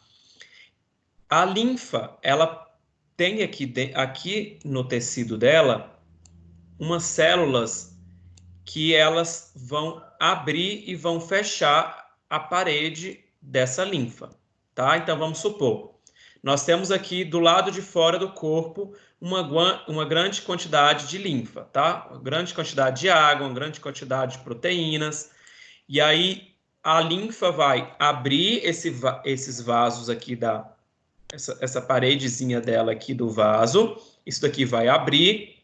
A linfa, ela tem aqui no tecido dela umas células que elas vão abrir e vão fechar a parede dessa linfa, tá? Então, vamos supor, nós temos aqui do lado de fora do corpo uma grande quantidade de linfa, tá? Uma grande quantidade de água, uma grande quantidade de proteínas, e aí a linfa vai abrir esses vasos aqui essa paredezinha dela aqui do vaso, isso daqui vai abrir,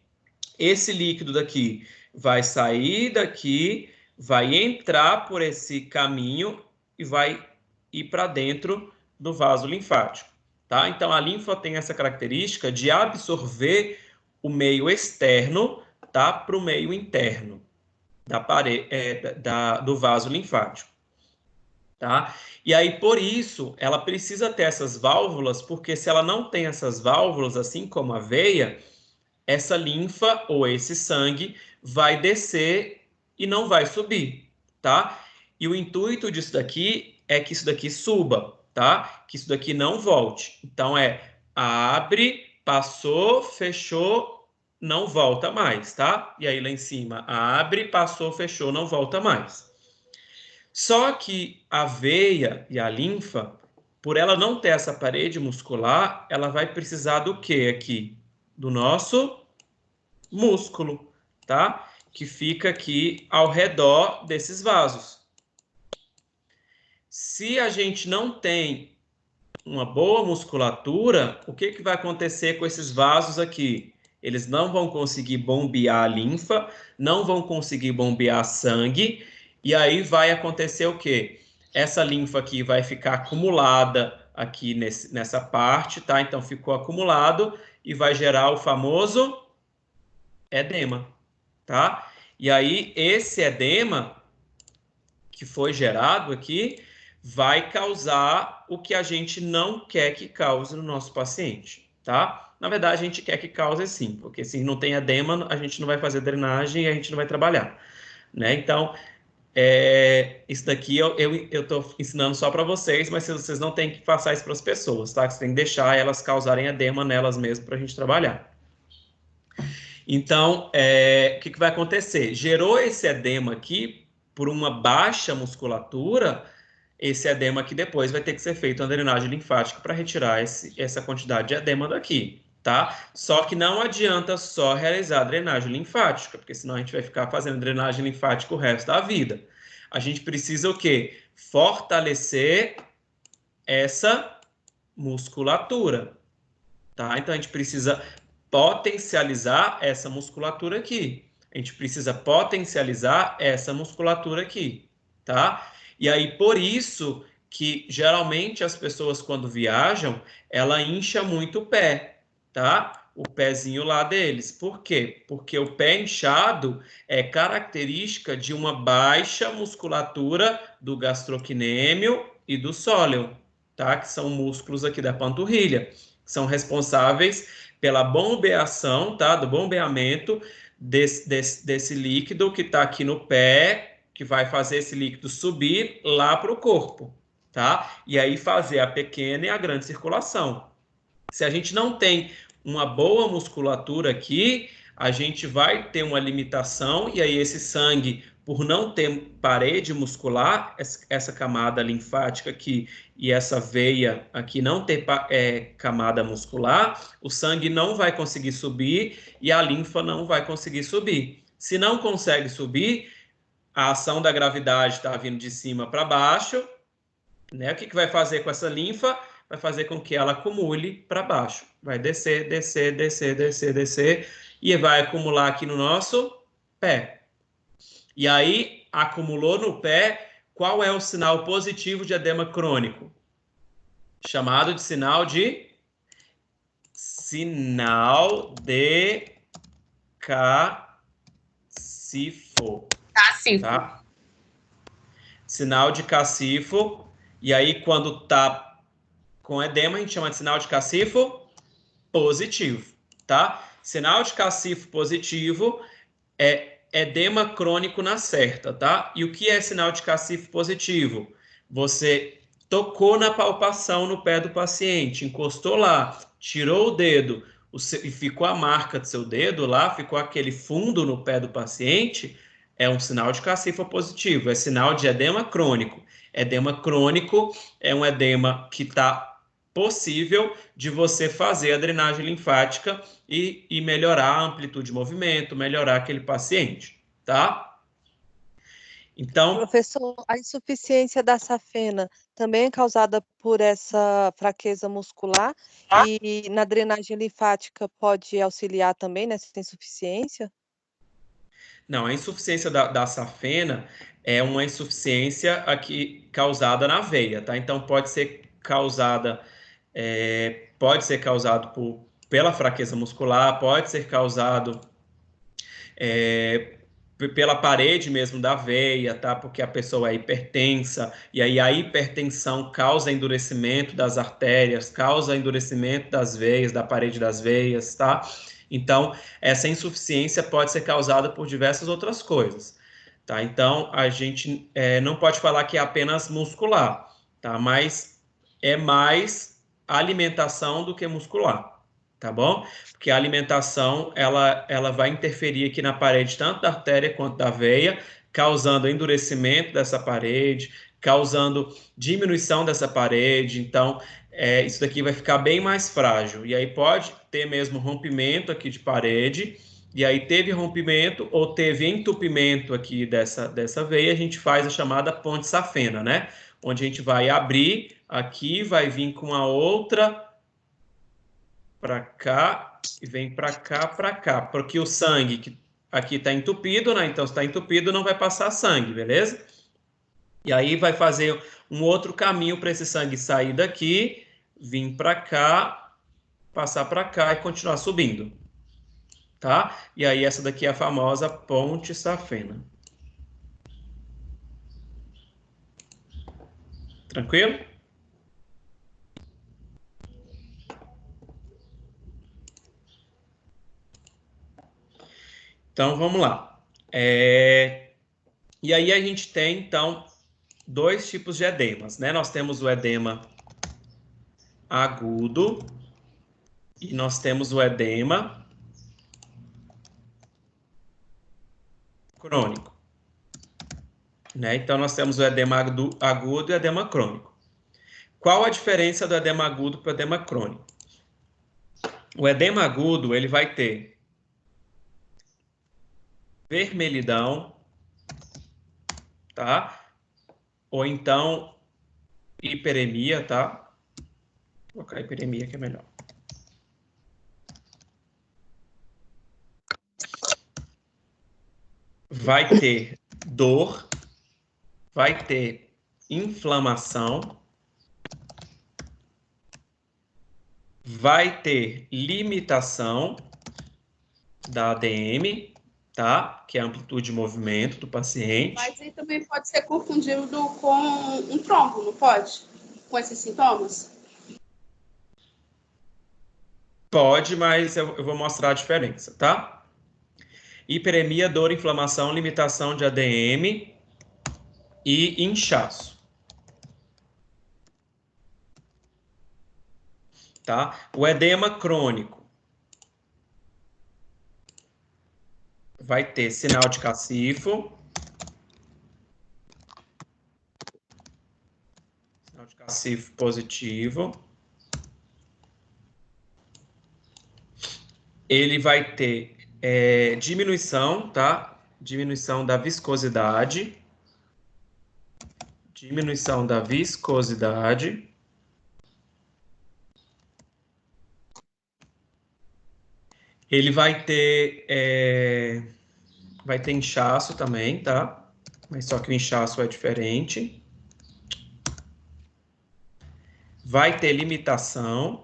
esse líquido daqui vai sair daqui, vai entrar por esse caminho e vai ir para dentro do vaso linfático, tá? Então, a linfa tem essa característica de absorver o meio externo, tá? Para o meio interno do vaso linfático, tá? E aí, por isso, ela precisa ter essas válvulas, porque se ela não tem essas válvulas, assim como a veia, essa linfa ou esse sangue vai descer e não vai subir, tá? E o intuito disso daqui é que isso daqui suba, tá? Que isso daqui não volte. Então, abre, passou, fechou, não volta mais, tá? E aí lá em cima, abre, passou, fechou, não volta mais. Só que a veia e a linfa, por ela não ter essa parede muscular, ela vai precisar do quê aqui? Do nosso músculo, tá? Que fica aqui ao redor desses vasos. Se a gente não tem uma boa musculatura, o que vai acontecer com esses vasos aqui? Eles não vão conseguir bombear a linfa, não vão conseguir bombear sangue, e aí vai acontecer o quê? Essa linfa aqui vai ficar acumulada aqui nessa parte, tá? Então ficou acumulado e vai gerar o famoso edema, tá? E aí esse edema que foi gerado aqui vai causar o que a gente não quer que cause no nosso paciente, tá? Na verdade, a gente quer que cause sim, porque se não tem edema, a gente não vai fazer drenagem e a gente não vai trabalhar, né? Então, isso daqui eu estou ensinando só para vocês, mas vocês não têm que passar isso para as pessoas, tá? Você tem que deixar elas causarem edema nelas mesmas para a gente trabalhar. Então, o que vai acontecer? Gerou esse edema aqui por uma baixa musculatura. Esse edema aqui depois vai ter que ser feito uma drenagem linfática para retirar essa quantidade de edema daqui, tá? Só que não adianta só realizar a drenagem linfática, porque senão a gente vai ficar fazendo drenagem linfática o resto da vida. A gente precisa o quê? Fortalecer essa musculatura, tá? Então a gente precisa potencializar essa musculatura aqui. A gente precisa potencializar essa musculatura aqui, tá? E aí, por isso que, geralmente, as pessoas, quando viajam, ela incha muito o pé, tá? O pezinho lá deles. Por quê? Porque o pé inchado é característica de uma baixa musculatura do gastrocnêmio e do sóleo, tá? Que são músculos aqui da panturrilha, que são responsáveis pela bombeação, tá? Do bombeamento desse líquido que está aqui no pé, que vai fazer esse líquido subir lá para o corpo, tá? E aí fazer a pequena e a grande circulação. Se a gente não tem uma boa musculatura aqui, a gente vai ter uma limitação, e aí esse sangue, por não ter parede muscular, essa camada linfática aqui e essa veia aqui não ter camada muscular, o sangue não vai conseguir subir e a linfa não vai conseguir subir. Se não consegue subir, a ação da gravidade está vindo de cima para baixo, né? O que vai fazer com essa linfa? Vai fazer com que ela acumule para baixo. Vai descer, descer, descer, descer, descer, e vai acumular aqui no nosso pé. E aí, acumulou no pé, qual é o sinal positivo de edema crônico? Chamado de sinal de Cacifo. Cacifo. Tá? Sinal de Cacifo. E aí, quando tá com edema, a gente chama de sinal de Cacifo positivo, tá? Sinal de Cacifo positivo é edema crônico na certa, tá? E o que é sinal de Cacifo positivo? Você tocou na palpação no pé do paciente, encostou lá, tirou o dedo e ficou a marca do seu dedo lá, ficou aquele fundo no pé do paciente, é um sinal de Cacifo positivo, é sinal de edema crônico. Edema crônico é um edema que está possível de você fazer a drenagem linfática e melhorar a amplitude de movimento, melhorar aquele paciente, tá? Então, professor, a insuficiência da safena também é causada por essa fraqueza muscular e na drenagem linfática pode auxiliar também nessa insuficiência? Não, a insuficiência da safena é uma insuficiência aqui causada na veia, tá? Então pode ser causado pela fraqueza muscular, pode ser causado pela parede mesmo da veia, tá? Porque a pessoa é hipertensa, e aí a hipertensão causa endurecimento das artérias, causa endurecimento das veias, da parede das veias, tá? Então, essa insuficiência pode ser causada por diversas outras coisas, tá? Então, a gente não pode falar que é apenas muscular, tá? Mas é mais alimentação do que muscular, tá bom? Porque a alimentação, ela vai interferir aqui na parede, tanto da artéria quanto da veia, causando endurecimento dessa parede, causando diminuição dessa parede. Então, isso daqui vai ficar bem mais frágil. E aí pode ter mesmo rompimento aqui de parede, e aí teve rompimento ou teve entupimento aqui dessa veia, a gente faz a chamada ponte safena, né? Onde a gente vai abrir aqui, vai vir com a outra para cá e vem para cá, porque o sangue que aqui está entupido, né? Então, se está entupido, não vai passar sangue, beleza? E aí vai fazer um outro caminho para esse sangue sair daqui, vir para cá, passar para cá e continuar subindo, tá? E aí essa daqui é a famosa ponte safena. Tranquilo? Então, vamos lá. E aí a gente tem, então, dois tipos de edemas, né? Nós temos o edema agudo e nós temos o edema crônico, né? Então, nós temos o edema agudo e o edema crônico. Qual a diferença do edema agudo para o edema crônico? O edema agudo, ele vai ter vermelhidão, tá? Ou então hiperemia, tá? Vou colocar hiperemia que é melhor. Vai ter dor, vai ter inflamação, vai ter limitação da ADM, tá? Que é a amplitude de movimento do paciente. Mas aí também pode ser confundido com um trombo, não pode? Com esses sintomas? Pode, mas eu vou mostrar a diferença, tá? Hiperemia, dor, inflamação, limitação de ADM e inchaço. Tá? O edema crônico vai ter sinal de cacifo, sinal de cacifo positivo. Ele vai ter diminuição, tá? Diminuição da viscosidade. Diminuição da viscosidade. Ele vai ter inchaço também, tá? Mas só que o inchaço é diferente. Vai ter limitação.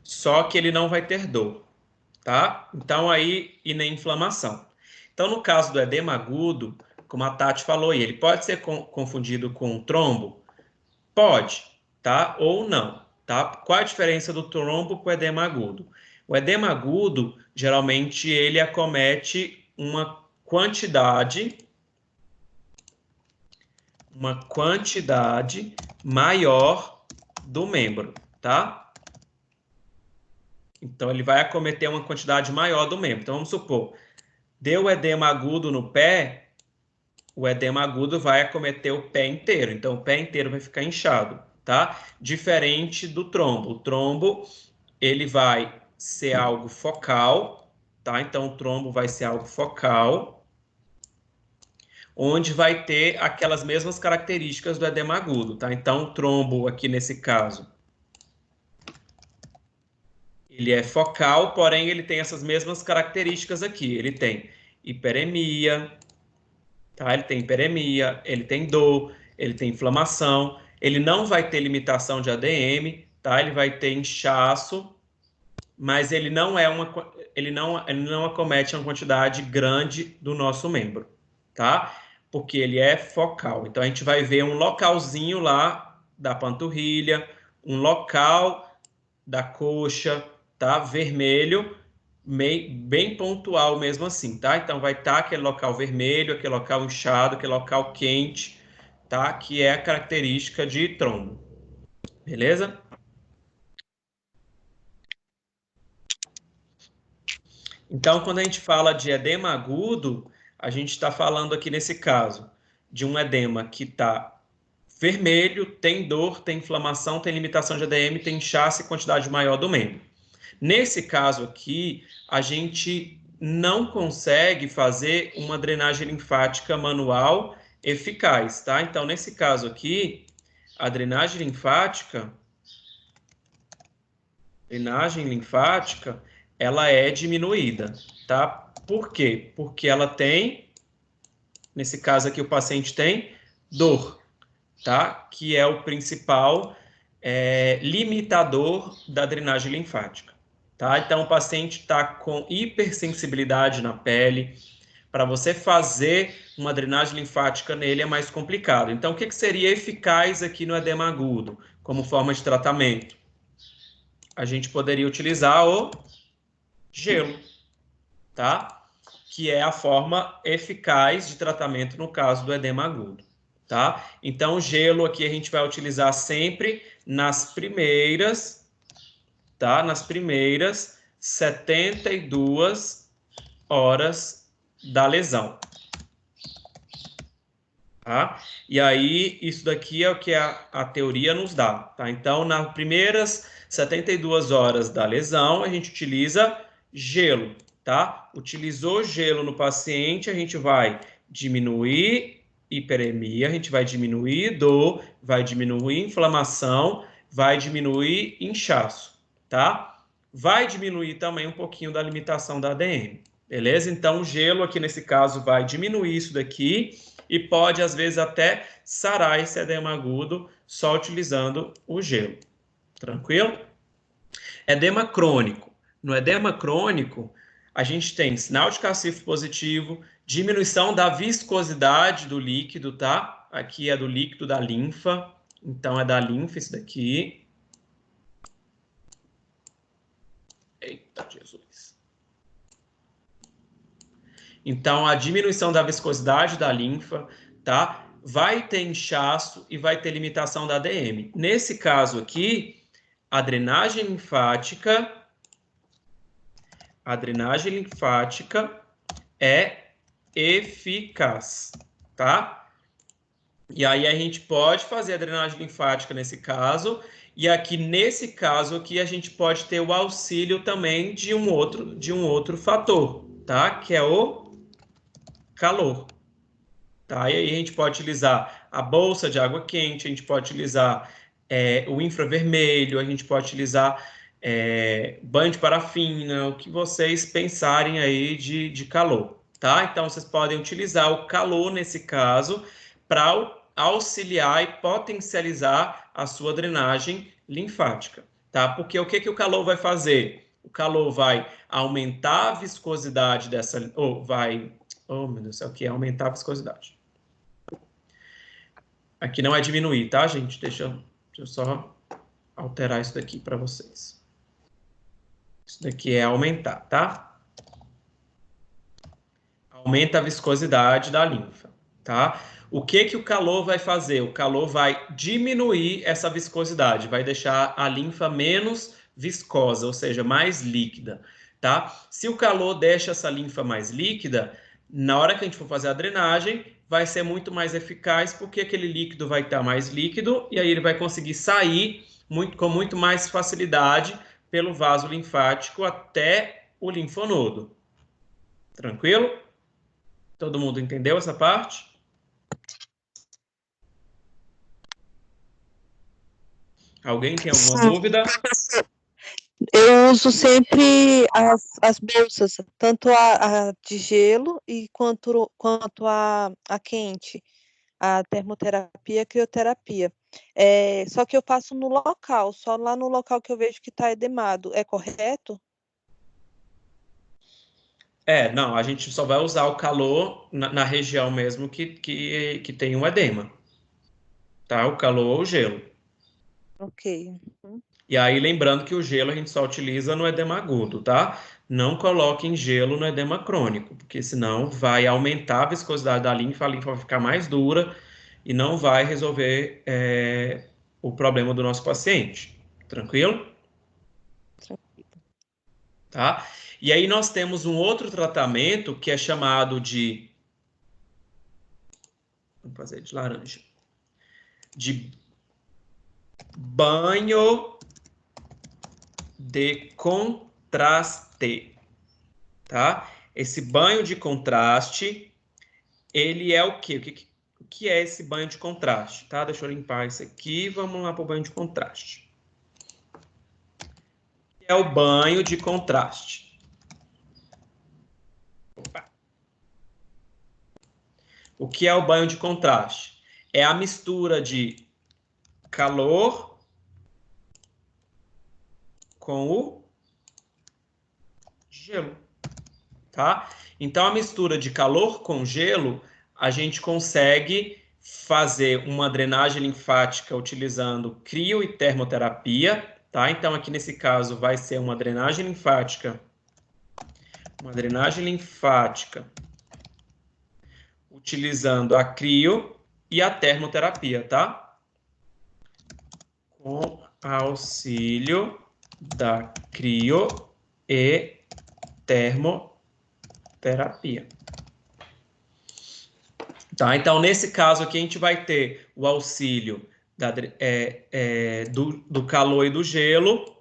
Só que ele não vai ter dor, tá? Então aí, e nem inflamação. Então, no caso do edema agudo, como a Tati falou, ele pode ser confundido com trombo? Pode, tá? Ou não, tá? Qual a diferença do trombo para o edema agudo? O edema agudo, geralmente, ele acomete uma quantidade maior do membro, tá? Então, ele vai acometer uma quantidade maior do membro. Então, vamos supor, deu edema agudo no pé, o edema agudo vai acometer o pé inteiro. Então, o pé inteiro vai ficar inchado, tá? Diferente do trombo. O trombo, ele vai ser algo focal, tá? Então, o trombo vai ser algo focal, onde vai ter aquelas mesmas características do edema agudo, tá? Então, o trombo, aqui nesse caso, ele é focal, porém ele tem essas mesmas características aqui. Ele tem hiperemia, tá? Ele tem hiperemia, ele tem dor, ele tem inflamação, ele não vai ter limitação de ADM, tá? Ele vai ter inchaço, mas ele não acomete uma quantidade grande do nosso membro, tá? Porque ele é focal. Então a gente vai ver um localzinho lá da panturrilha, um local da coxa, tá? Vermelho, bem pontual mesmo assim, tá? Então vai estar aquele local vermelho, aquele local inchado, aquele local quente, tá? Que é a característica de trombo. Beleza? Então, quando a gente fala de edema agudo, a gente está falando aqui nesse caso de um edema que está vermelho, tem dor, tem inflamação, tem limitação de ADM, tem inchaço e quantidade maior do membro. Nesse caso aqui, a gente não consegue fazer uma drenagem linfática manual eficaz, tá? Então, nesse caso aqui, a drenagem linfática, ela é diminuída, tá? Por quê? Porque ela tem, nesse caso aqui, o paciente tem dor, tá? Que é o principal limitador da drenagem linfática, tá? Então, o paciente está com hipersensibilidade na pele. Para você fazer uma drenagem linfática nele é mais complicado. Então, o que seria eficaz aqui no edema agudo, como forma de tratamento? A gente poderia utilizar o gelo, tá? Que é a forma eficaz de tratamento no caso do edema agudo, tá? Então, o gelo aqui a gente vai utilizar sempre nas primeiras, tá? Nas primeiras 72 horas da lesão, tá? E aí, isso daqui é o que a teoria nos dá, tá? Então, nas primeiras 72 horas da lesão, a gente utiliza gelo, tá? Utilizou gelo no paciente, a gente vai diminuir hiperemia, a gente vai diminuir dor, vai diminuir inflamação, vai diminuir inchaço, tá? Vai diminuir também um pouquinho da limitação da ADM, beleza? Então, o gelo aqui nesse caso vai diminuir isso daqui e pode, às vezes, até sarar esse edema agudo só utilizando o gelo. Tranquilo? Edema crônico. No edema crônico, a gente tem sinal de cacifo positivo, diminuição da viscosidade do líquido, tá? Aqui é do líquido da linfa, então é da linfa isso daqui. Eita, Jesus. Então, a diminuição da viscosidade da linfa, tá? Vai ter inchaço e vai ter limitação da ADM. Nesse caso aqui, a drenagem linfática é eficaz, tá? E aí a gente pode fazer a drenagem linfática nesse caso, e aqui nesse caso aqui a gente pode ter o auxílio também de um outro fator, tá? Que é o calor. Tá? E aí a gente pode utilizar a bolsa de água quente, a gente pode utilizar o infravermelho, a gente pode utilizar banho de parafina, o que vocês pensarem aí de calor, tá? Então, vocês podem utilizar o calor, nesse caso, para auxiliar e potencializar a sua drenagem linfática, tá? Porque o que o calor vai fazer? O calor vai aumentar a viscosidade dessa... oh, meu Deus do céu, o que é aumentar a viscosidade? Aqui não é diminuir, tá, gente? Deixa eu só alterar isso daqui para vocês. Isso daqui é aumentar, tá? Aumenta a viscosidade da linfa, tá? O que o calor vai fazer? O calor vai diminuir essa viscosidade, vai deixar a linfa menos viscosa, ou seja, mais líquida, tá? Se o calor deixa essa linfa mais líquida, na hora que a gente for fazer a drenagem, vai ser muito mais eficaz, porque aquele líquido vai estar mais líquido e aí ele vai conseguir sair com muito mais facilidade pelo vaso linfático até o linfonodo. Tranquilo? Todo mundo entendeu essa parte? Alguém tem alguma dúvida? Eu uso sempre as bolsas, tanto a de gelo e quanto a quente, a termoterapia e a crioterapia. Só que eu faço no local, só lá no local que eu vejo que está edemado. É correto? Não, a gente só vai usar o calor na região mesmo que tem um edema. Tá? O calor ou o gelo. Ok. E aí, lembrando que o gelo a gente só utiliza no edema agudo, tá? Não coloquem gelo no edema crônico, porque senão vai aumentar a viscosidade da linfa, a linfa vai ficar mais dura e não vai resolver o problema do nosso paciente. Tranquilo? Tá? E aí nós temos um outro tratamento que é chamado de... Vamos fazer de laranja. De banho de contraste, tá? Esse banho de contraste, ele é o quê? O que é esse banho de contraste, tá? Deixa eu limpar isso aqui, vamos lá para o banho de contraste. O que é o banho de contraste? Opa. O que é o banho de contraste? É a mistura de calor com o gelo, tá? Então, a mistura de calor com gelo, a gente consegue fazer uma drenagem linfática utilizando crio e termoterapia, tá? Então, aqui nesse caso, vai ser uma drenagem linfática utilizando a crio e a termoterapia, tá? Com auxílio da crio e termoterapia. Tá? Então, nesse caso aqui, a gente vai ter o auxílio do calor e do gelo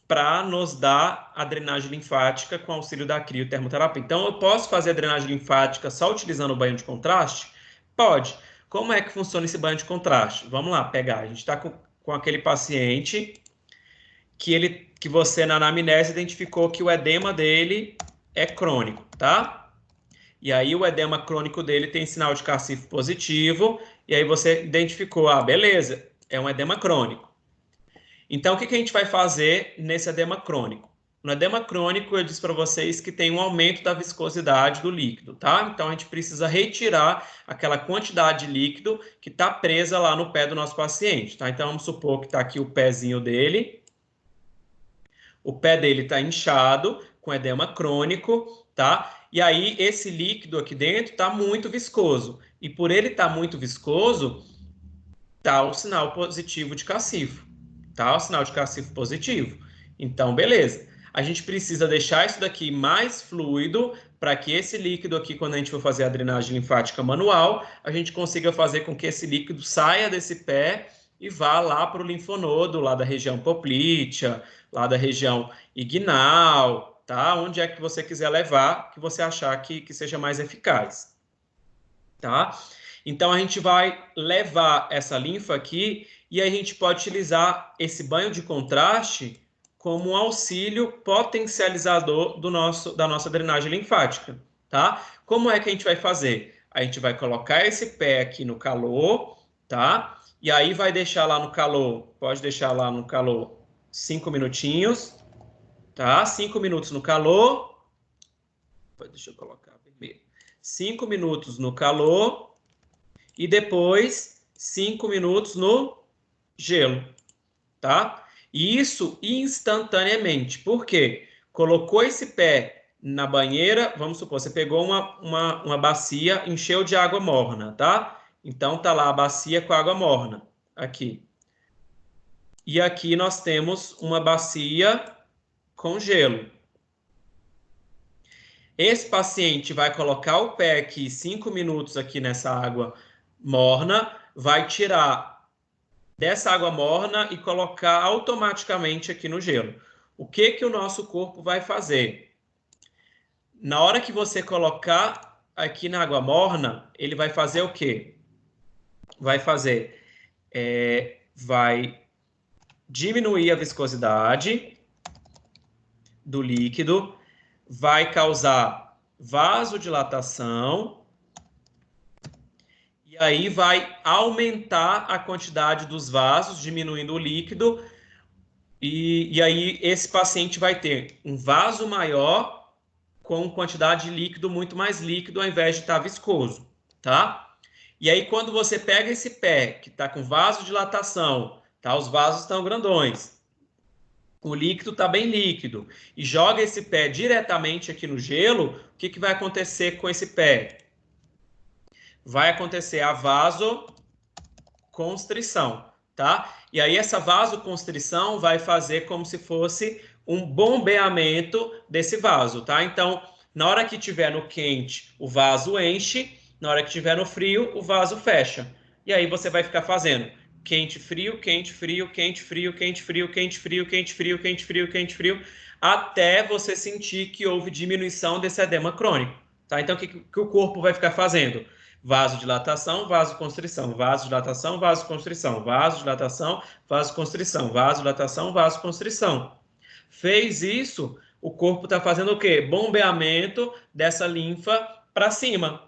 para nos dar a drenagem linfática com auxílio da crio e termoterapia. Então, eu posso fazer a drenagem linfática só utilizando o banho de contraste? Pode. Como é que funciona esse banho de contraste? Vamos lá, pegar. A gente está com aquele paciente que você, na anamnese, identificou que o edema dele é crônico, tá? E aí, o edema crônico dele tem sinal de cacifo positivo, e aí você identificou, beleza, é um edema crônico. Então, o que a gente vai fazer nesse edema crônico? No edema crônico, eu disse para vocês que tem um aumento da viscosidade do líquido, tá? Então, a gente precisa retirar aquela quantidade de líquido que está presa lá no pé do nosso paciente, tá? Então, vamos supor que está aqui o pezinho dele. O pé dele está inchado, com edema crônico, tá? E aí, esse líquido aqui dentro está muito viscoso. E por ele estar muito viscoso, tá o sinal positivo de cacifo. Tá o sinal de cacifo positivo. Então, beleza. A gente precisa deixar isso daqui mais fluido para que esse líquido aqui, quando a gente for fazer a drenagem linfática manual, a gente consiga fazer com que esse líquido saia desse pé e vá lá para o linfonodo, lá da região poplítea, lá da região inguinal, tá? Onde é que você quiser levar, que você achar que seja mais eficaz, tá? Então, a gente vai levar essa linfa aqui e a gente pode utilizar esse banho de contraste como um auxílio potencializador da nossa drenagem linfática, tá? Como é que a gente vai fazer? A gente vai colocar esse pé aqui no calor, tá? E aí vai deixar lá no calor, pode deixar lá no calor 5 minutinhos, tá? 5 minutos no calor. Deixa eu colocar vermelho. 5 minutos no calor e depois 5 minutos no gelo, tá? E isso instantaneamente. Por quê? Colocou esse pé na banheira, vamos supor, você pegou uma bacia, encheu de água morna, tá? Então, tá lá a bacia com água morna, aqui. E aqui nós temos uma bacia com gelo. Esse paciente vai colocar o pé aqui 5 minutos aqui nessa água morna, vai tirar dessa água morna e colocar automaticamente aqui no gelo. O que o nosso corpo vai fazer? Na hora que você colocar aqui na água morna, ele vai fazer o quê? Vai diminuir a viscosidade do líquido, vai causar vasodilatação e aí vai aumentar a quantidade dos vasos, diminuindo o líquido, e aí esse paciente vai ter um vaso maior com quantidade de líquido muito mais líquido ao invés de estar viscoso, tá? E aí quando você pega esse pé que está com vasodilatação, tá? Os vasos estão grandões. O líquido está bem líquido. E joga esse pé diretamente aqui no gelo, o que vai acontecer com esse pé? Vai acontecer a vasoconstrição, tá? E aí essa vasoconstrição vai fazer como se fosse um bombeamento desse vaso, tá? Então, na hora que tiver no quente, o vaso enche, na hora que tiver no frio, o vaso fecha. E aí você vai ficar fazendo quente, frio, quente, frio, quente, frio, quente, frio, quente, frio, quente, frio, quente, frio, quente, frio, até você sentir que houve diminuição desse edema crônico, tá? Então, o que o corpo vai ficar fazendo? Vasodilatação, vasoconstrição, vasodilatação, vasoconstrição, vasodilatação, vasoconstrição, vasodilatação, vasoconstrição. Fez isso, o corpo está fazendo o quê? Bombeamento dessa linfa para cima,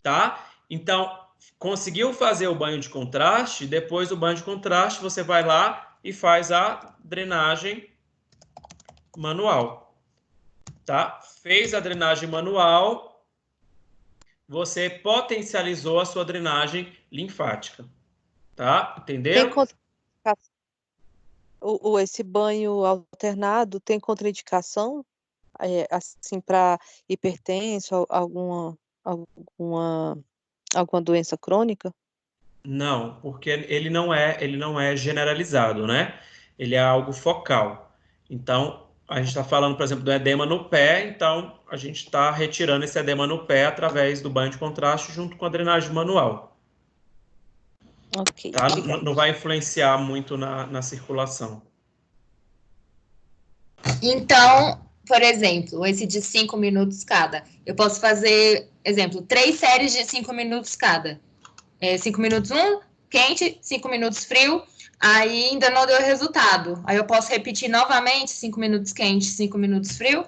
tá? Então, conseguiu fazer o banho de contraste, depois do banho de contraste, você vai lá e faz a drenagem manual, tá? Fez a drenagem manual, você potencializou a sua drenagem linfática, tá? Entenderam? Esse banho alternado tem contraindicação, assim, para hipertenso, alguma doença crônica? Não, porque ele não é generalizado, né? Ele é algo focal. Então, a gente está falando, por exemplo, do edema no pé, então a gente está retirando esse edema no pé através do banho de contraste junto com a drenagem manual. Ok, Tá? obrigada. Não vai influenciar muito na circulação. Então, por exemplo, esse de 5 minutos cada. Eu posso fazer, exemplo, 3 séries de 5 minutos cada. 5 minutos quente, 5 minutos frio. Aí ainda não deu resultado. Aí eu posso repetir novamente 5 minutos quente, 5 minutos frio?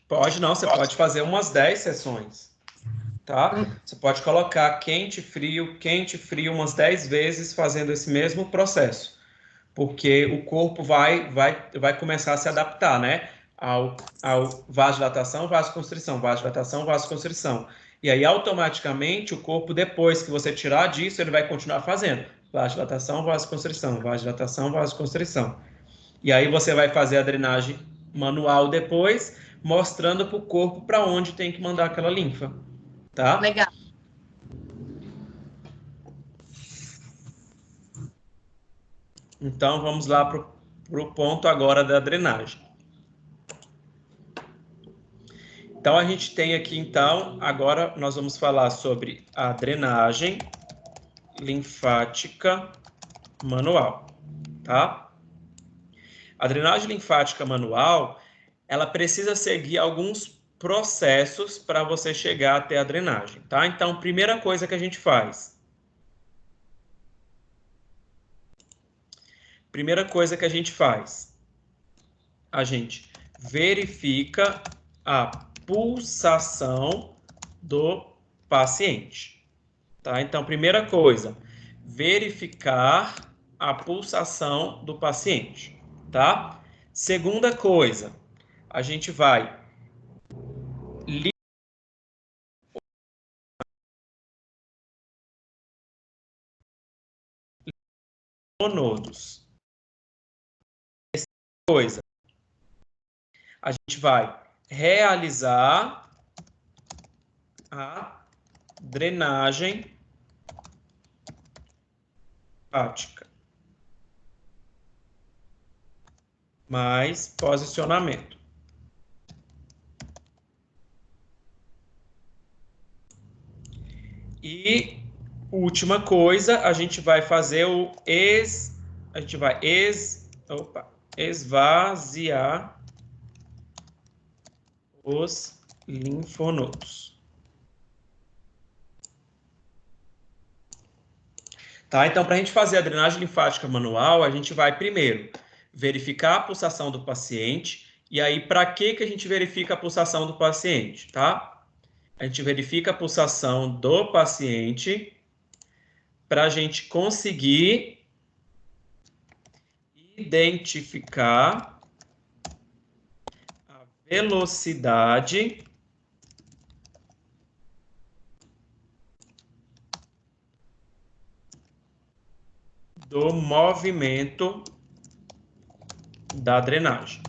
Pode não, você pode fazer umas 10 sessões, tá? Você pode colocar quente, frio, umas 10 vezes fazendo esse mesmo processo, porque o corpo vai começar a se adaptar, né? Ao vasodilatação, vasoconstrição, vasodilatação, vasoconstrição. E aí, automaticamente, o corpo, depois que você tirar disso, ele vai continuar fazendo vasodilatação, vasoconstrição, vasodilatação, vasoconstrição. E aí você vai fazer a drenagem manual depois, mostrando para o corpo para onde tem que mandar aquela linfa, tá? Legal. Então, vamos lá para o ponto agora da drenagem. Então, a gente tem aqui, então, agora nós vamos falar sobre a drenagem linfática manual, tá? A drenagem linfática manual, ela precisa seguir alguns processos para você chegar até a drenagem, tá? Então, primeira coisa que a gente faz. A gente verifica a pulsação do paciente, tá? Então, primeira coisa, verificar a pulsação do paciente, tá? Segunda coisa, a gente vai linfonodos. Terceira coisa, a gente vai realizar a drenagem linfática. Mais posicionamento. E última coisa, a gente vai fazer esvaziar os linfonodos. Tá? Então, para a gente fazer a drenagem linfática manual, a gente vai primeiro verificar a pulsação do paciente. E aí, para que a gente verifica a pulsação do paciente, tá? A gente verifica a pulsação do paciente para a gente conseguir identificar a velocidade do movimento da drenagem.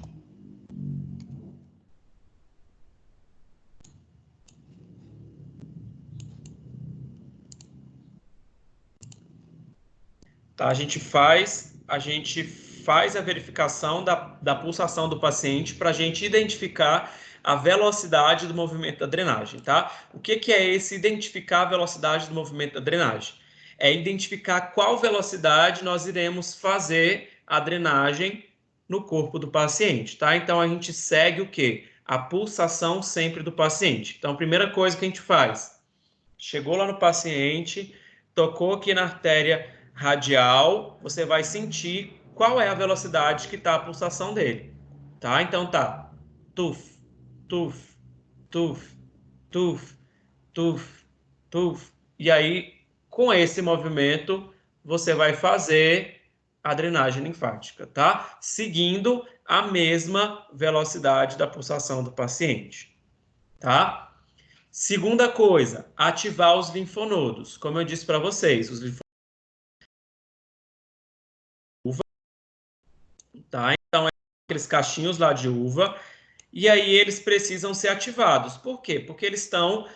Tá, a gente faz a verificação da pulsação do paciente para a gente identificar a velocidade do movimento da drenagem, tá? O que é esse identificar a velocidade do movimento da drenagem? É identificar qual velocidade nós iremos fazer a drenagem no corpo do paciente, tá? Então, a gente segue o quê? A pulsação sempre do paciente. Então, a primeira coisa que a gente faz, chegou lá no paciente, tocou aqui na artéria radial, você vai sentir qual é a velocidade que está a pulsação dele, tá? Então tá, tuf, tuf, tuf, tuf, tuf, tuf, e aí com esse movimento você vai fazer a drenagem linfática, tá? Seguindo a mesma velocidade da pulsação do paciente, tá? Segunda coisa, ativar os linfonodos. Como eu disse para vocês, os linfonodos, tá? Então, é aqueles cachinhos lá de uva, e aí eles precisam ser ativados. Por quê? Porque eles estão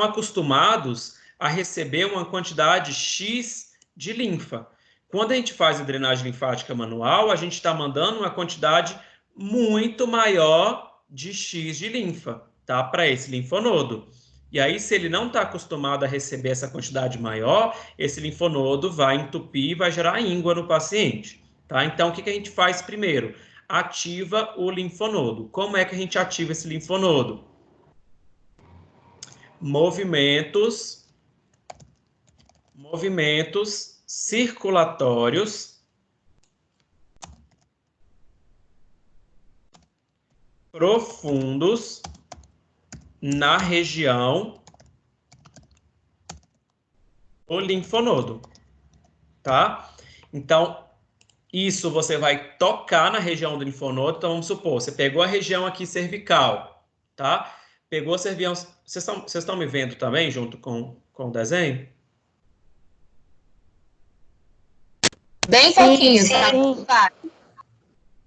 acostumados a receber uma quantidade X de linfa. Quando a gente faz a drenagem linfática manual, a gente está mandando uma quantidade muito maior de X de linfa, tá? Para esse linfonodo. E aí, se ele não está acostumado a receber essa quantidade maior, esse linfonodo vai entupir e vai gerar íngua no paciente, tá? Então, o que a gente faz primeiro? Ativa o linfonodo. Como é que a gente ativa esse linfonodo? Movimentos circulatórios profundos na região do linfonodo, tá? Então, isso você vai tocar na região do linfonodo. Então, vamos supor, você pegou a região aqui cervical, tá? Pegou a cervical. Vocês estão me vendo também, junto com o desenho? Bem pouquinho, tá?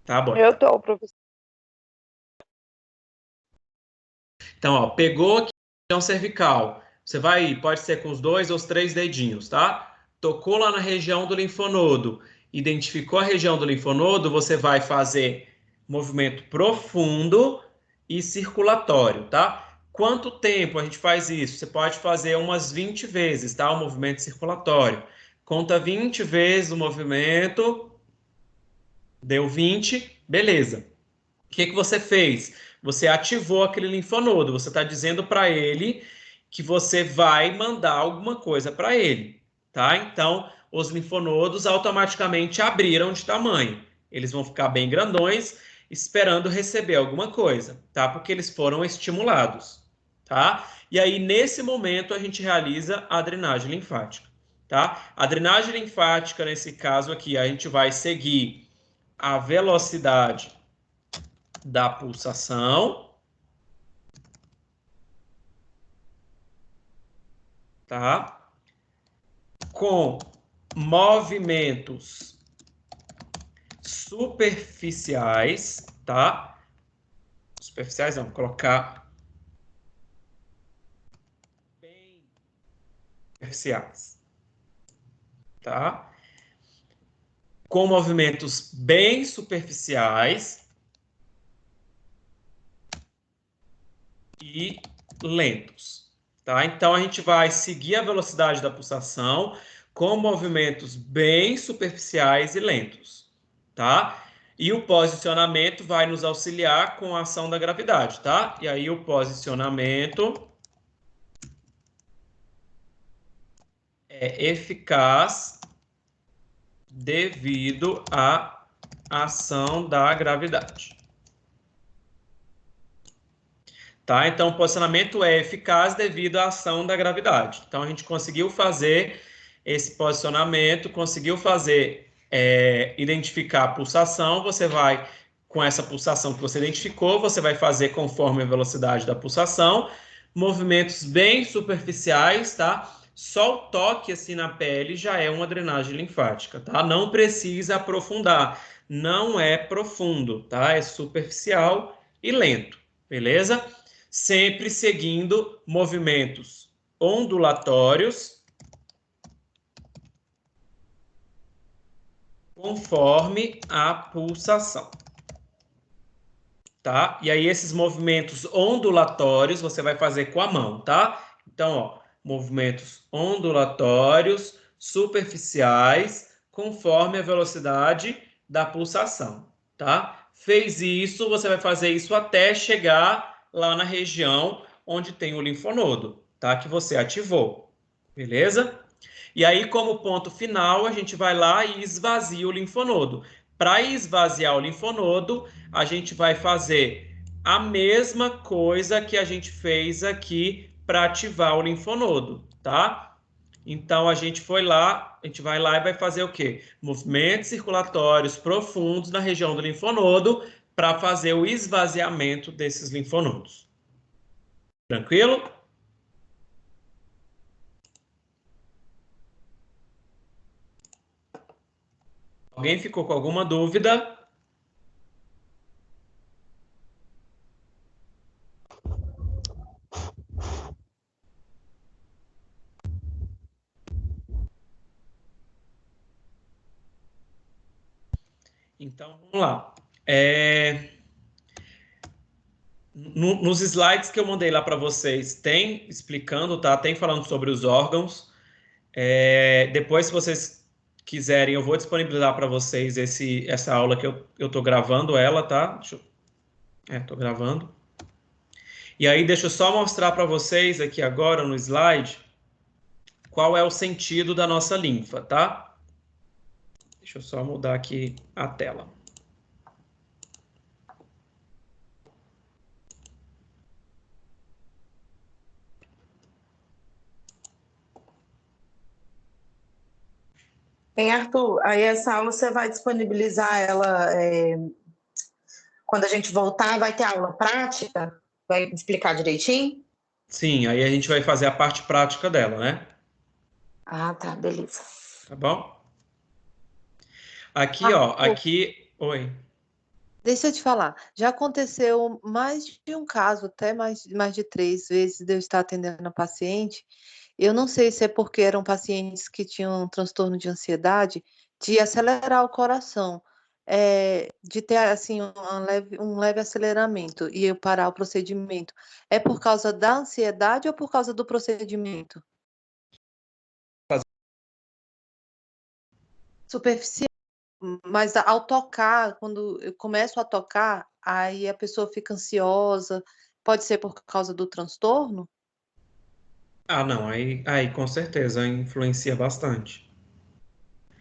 Tá bom. Eu tô, professor. Então, ó, pegou aqui a região cervical. Você vai, pode ser com os 2 ou os 3 dedinhos, tá? Tocou lá na região do linfonodo. Identificou a região do linfonodo, você vai fazer movimento profundo e circulatório, tá? Quanto tempo a gente faz isso? Você pode fazer umas 20 vezes, tá? O movimento circulatório. Conta 20 vezes o movimento. Deu 20, beleza. O que você fez? Você ativou aquele linfonodo. Você está dizendo para ele que você vai mandar alguma coisa para ele, tá? Então, os linfonodos automaticamente abriram de tamanho. Eles vão ficar bem grandões, esperando receber alguma coisa, tá? Porque eles foram estimulados, tá? E aí, nesse momento, a gente realiza a drenagem linfática, tá? A drenagem linfática, nesse caso aqui, a gente vai seguir a velocidade da pulsação, tá? Com movimentos superficiais, tá? Superficiais não, vou colocar bem superficiais, tá? Com movimentos bem superficiais e lentos, tá? Então, a gente vai seguir a velocidade da pulsação com movimentos bem superficiais e lentos, tá? E o posicionamento vai nos auxiliar com a ação da gravidade, tá? E aí, o posicionamento é eficaz devido à ação da gravidade. Tá? Então, o posicionamento é eficaz devido à ação da gravidade. Então, a gente conseguiu fazer esse posicionamento, conseguiu fazer, identificar a pulsação. Você vai, com essa pulsação que você identificou, você vai fazer conforme a velocidade da pulsação, movimentos bem superficiais, tá? Só o toque assim na pele já é uma drenagem linfática, tá? Não precisa aprofundar, não é profundo, tá? É superficial e lento, beleza? Sempre seguindo movimentos ondulatórios conforme a pulsação, tá? E aí esses movimentos ondulatórios você vai fazer com a mão, tá? Então, ó, movimentos ondulatórios superficiais conforme a velocidade da pulsação, tá? Fez isso, você vai fazer isso até chegar lá na região onde tem o linfonodo, tá? Que você ativou, beleza? E aí, como ponto final, a gente vai lá e esvazia o linfonodo. Para esvaziar o linfonodo, a gente vai fazer a mesma coisa que a gente fez aqui para ativar o linfonodo, tá? Então, a gente vai lá e vai fazer o quê? Movimentos circulatórios profundos na região do linfonodo para fazer o esvaziamento desses linfonodos. Tranquilo? Alguém ficou com alguma dúvida? Então, vamos lá. Nos slides que eu mandei lá para vocês, tem explicando, tá? Tem falando sobre os órgãos. Depois, se vocês quiserem, eu vou disponibilizar para vocês essa aula que eu estou gravando ela, tá? Estou gravando. E aí, deixa eu só mostrar para vocês aqui agora no slide qual é o sentido da nossa linfa, tá? Deixa eu só mudar aqui a tela. Bem, Arthur, aí essa aula você vai disponibilizar ela quando a gente voltar, vai ter aula prática? Vai explicar direitinho? Sim, aí a gente vai fazer a parte prática dela, né? Ah, tá, beleza. Tá bom? Aqui, ó, aqui... Oi. Deixa eu te falar, já aconteceu mais de um caso, até mais de 3 vezes, de eu estar atendendo a paciente. Eu não sei se é porque eram pacientes que tinham um transtorno de ansiedade, de acelerar o coração, de ter assim um leve aceleramento e eu parar o procedimento. É por causa da ansiedade ou por causa do procedimento? Superficial. Mas ao tocar, quando eu começo a tocar, aí a pessoa fica ansiosa. Pode ser por causa do transtorno? Ah, não, aí com certeza influencia bastante.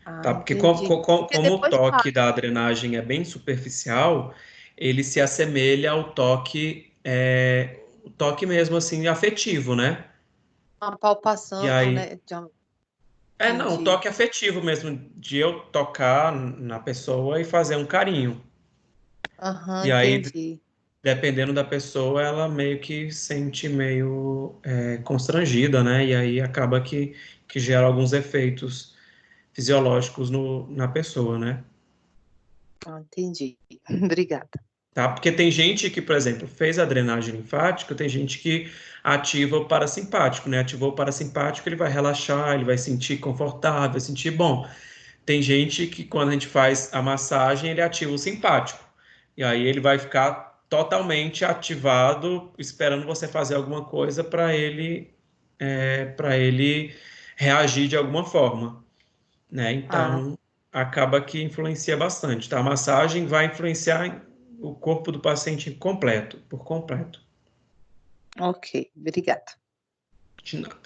Tá? Porque Entendi. Porque como o depois toque da drenagem é bem superficial, ele se assemelha ao toque, o toque mesmo assim, afetivo, né? uma palpação, E aí, né? não, o Entendi. toque afetivo mesmo, de eu tocar na pessoa e fazer um carinho. Aham, E aí, entendi. dependendo da pessoa, ela meio que sente meio constrangida, né? E aí acaba que gera alguns efeitos fisiológicos na pessoa, né? Entendi. Obrigada. Tá? Porque tem gente que, por exemplo, fez a drenagem linfática, tem gente que ativa o parasimpático, né? Ativou o parasimpático, ele vai relaxar, ele vai sentir confortável, vai sentir bom. Tem gente que, quando a gente faz a massagem, ele ativa o simpático. E aí ele vai ficar totalmente ativado, esperando você fazer alguma coisa para ele reagir de alguma forma, né? Então, acaba que influencia bastante, tá? A massagem vai influenciar o corpo do paciente por completo. Ok, obrigada. De nada.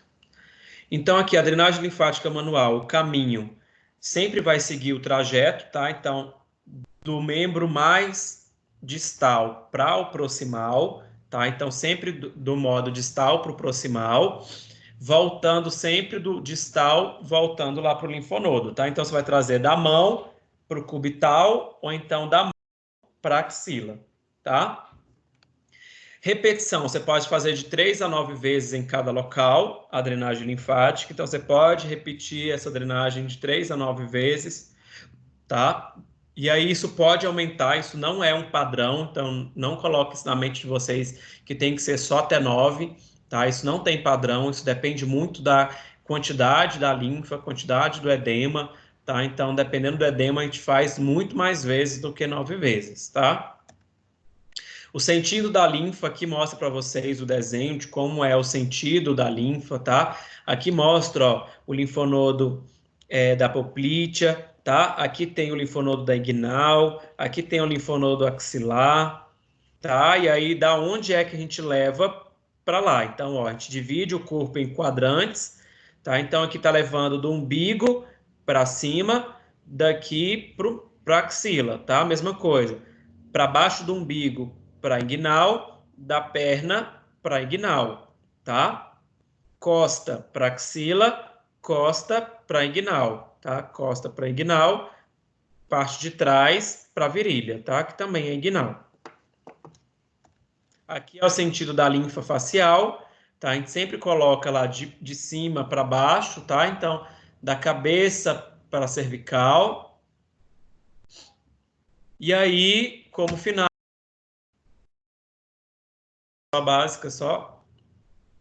Então, aqui, a drenagem linfática manual, o caminho, sempre vai seguir o trajeto, tá? Então, do membro mais distal para o proximal, tá? Então, sempre do modo distal para o proximal, voltando sempre do distal, voltando lá para o linfonodo, tá? Então, você vai trazer da mão para o cubital, ou então da mão para a axila, tá? Repetição, você pode fazer de 3 a 9 vezes em cada local a drenagem linfática. Então, você pode repetir essa drenagem de 3 a 9 vezes, tá? E aí isso pode aumentar, isso não é um padrão, então não coloque isso na mente de vocês que tem que ser só até 9, tá? Isso não tem padrão, isso depende muito da quantidade da linfa, quantidade do edema, tá? Então, dependendo do edema, a gente faz muito mais vezes do que 9 vezes, tá? O sentido da linfa, aqui mostra para vocês o desenho de como é o sentido da linfa, tá? Aqui mostra, ó, o linfonodo da poplítea, tá? Aqui tem o linfonodo da inguinal, aqui tem o linfonodo axilar, tá? E aí, da onde é que a gente leva para lá? Então, ó, a gente divide o corpo em quadrantes, tá? Então, aqui tá levando do umbigo para cima, daqui para axila, tá? Mesma coisa. Para baixo do umbigo, para inguinal, da perna para inguinal, tá? Costa para axila, costa para inguinal, tá? Costa para inguinal, parte de trás para virilha, tá? Que também é inguinal. Aqui é o sentido da linfa facial, tá? A gente sempre coloca lá de cima para baixo, tá? Então, da cabeça para a cervical. E aí, como final básica só,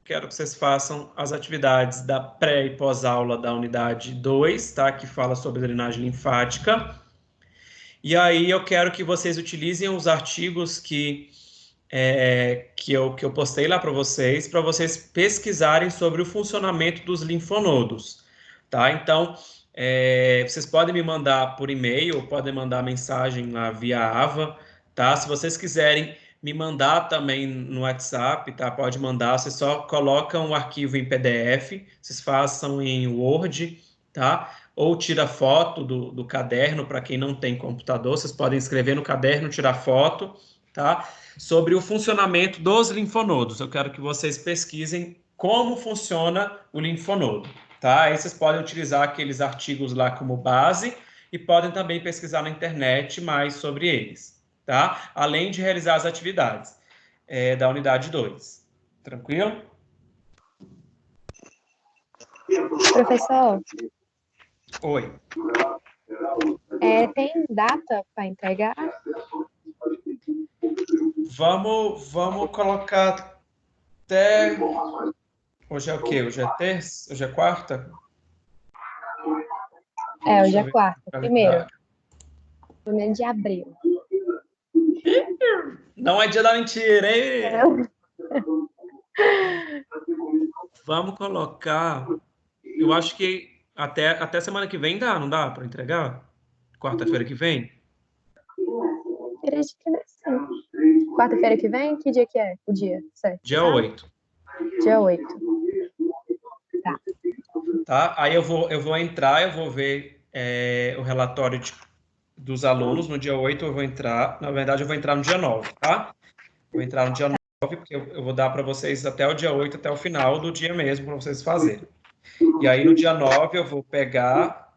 quero que vocês façam as atividades da pré e pós-aula da unidade 2, tá? Que fala sobre drenagem linfática. E aí eu quero que vocês utilizem os artigos que eu postei lá para vocês pesquisarem sobre o funcionamento dos linfonodos, tá? Então, vocês podem me mandar por e-mail, podem mandar mensagem lá via AVA, tá? Se vocês quiserem me mandar também no WhatsApp, tá? Pode mandar, vocês só colocam o arquivo em PDF, vocês façam em Word, tá? Ou tira foto do caderno, para quem não tem computador, vocês podem escrever no caderno, tirar foto, tá? Sobre o funcionamento dos linfonodos. Eu quero que vocês pesquisem como funciona o linfonodo, tá? Aí vocês podem utilizar aqueles artigos lá como base e podem também pesquisar na internet mais sobre eles, tá? Além de realizar as atividades da unidade 2. Tranquilo? Professor, Oi. tem data para entregar? Vamos colocar até... Hoje é o quê? Hoje é terça? Hoje é quarta? Hoje é quarta. Primeiro de abril. Não é dia da mentira, hein? Vamos colocar... Eu acho que até semana que vem dá, não dá para entregar? Quarta-feira que vem? Acredito que deve ser. Quarta-feira que vem? Que dia que é? O dia, certo? Dia 8. Dia 8. Tá? Aí eu vou entrar, eu vou ver o relatório dos alunos no dia 8, eu vou entrar, na verdade eu vou entrar no dia 9, tá? Vou entrar no dia 9, porque eu vou dar para vocês até o dia 8, até o final do dia mesmo, para vocês fazerem. E aí no dia 9 eu vou pegar,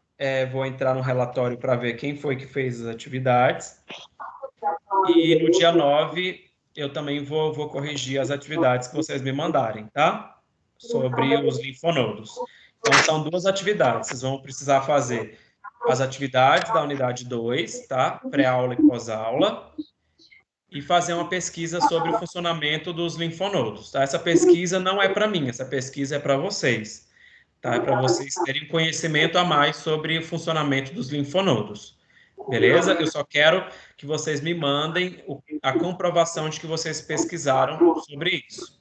vou entrar no relatório para ver quem foi que fez as atividades. E no dia 9 eu também vou corrigir as atividades que vocês me mandarem, tá? Sobre os linfonodos. Então, são 2 atividades. Vocês vão precisar fazer as atividades da unidade 2, tá? Pré-aula e pós-aula. E fazer uma pesquisa sobre o funcionamento dos linfonodos, tá? Essa pesquisa não é para mim, essa pesquisa é para vocês, tá? É para vocês terem conhecimento a mais sobre o funcionamento dos linfonodos. Beleza? Eu só quero que vocês me mandem a comprovação de que vocês pesquisaram sobre isso.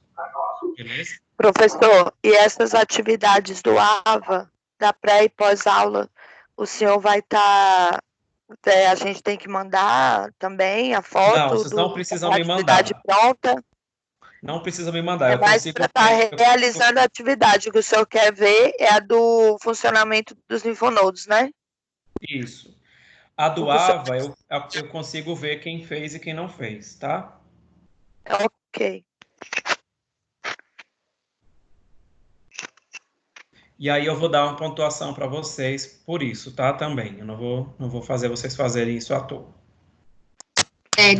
Beleza? Professor, e essas atividades do AVA, da pré e pós-aula, o senhor vai estar... a gente tem que mandar também a foto? Não, vocês não precisam me mandar. Atividade pronta? Não precisa me mandar. Eu mais consigo para estar realizando a atividade. O que o senhor quer ver é a do funcionamento dos linfonodos, né? Isso. A do AVA, eu consigo ver quem fez e quem não fez, tá? Ok. E aí eu vou dar uma pontuação para vocês por isso, tá? Também. Eu não vou fazer vocês fazerem isso à toa.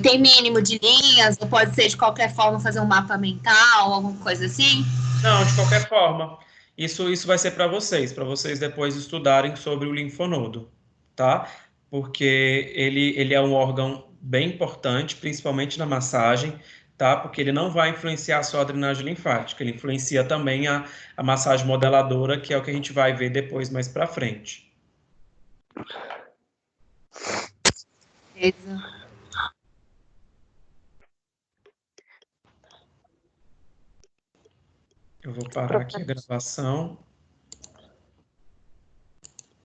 tem mínimo de linhas, ou pode ser de qualquer forma fazer um mapa mental, alguma coisa assim? Não, de qualquer forma. Isso vai ser para vocês depois estudarem sobre o linfonodo, tá? Porque ele é um órgão bem importante, principalmente na massagem, tá? Porque ele não vai influenciar só a drenagem linfática, ele influencia também a massagem modeladora, que é o que a gente vai ver depois mais para frente. Beleza. Eu vou parar aqui a gravação.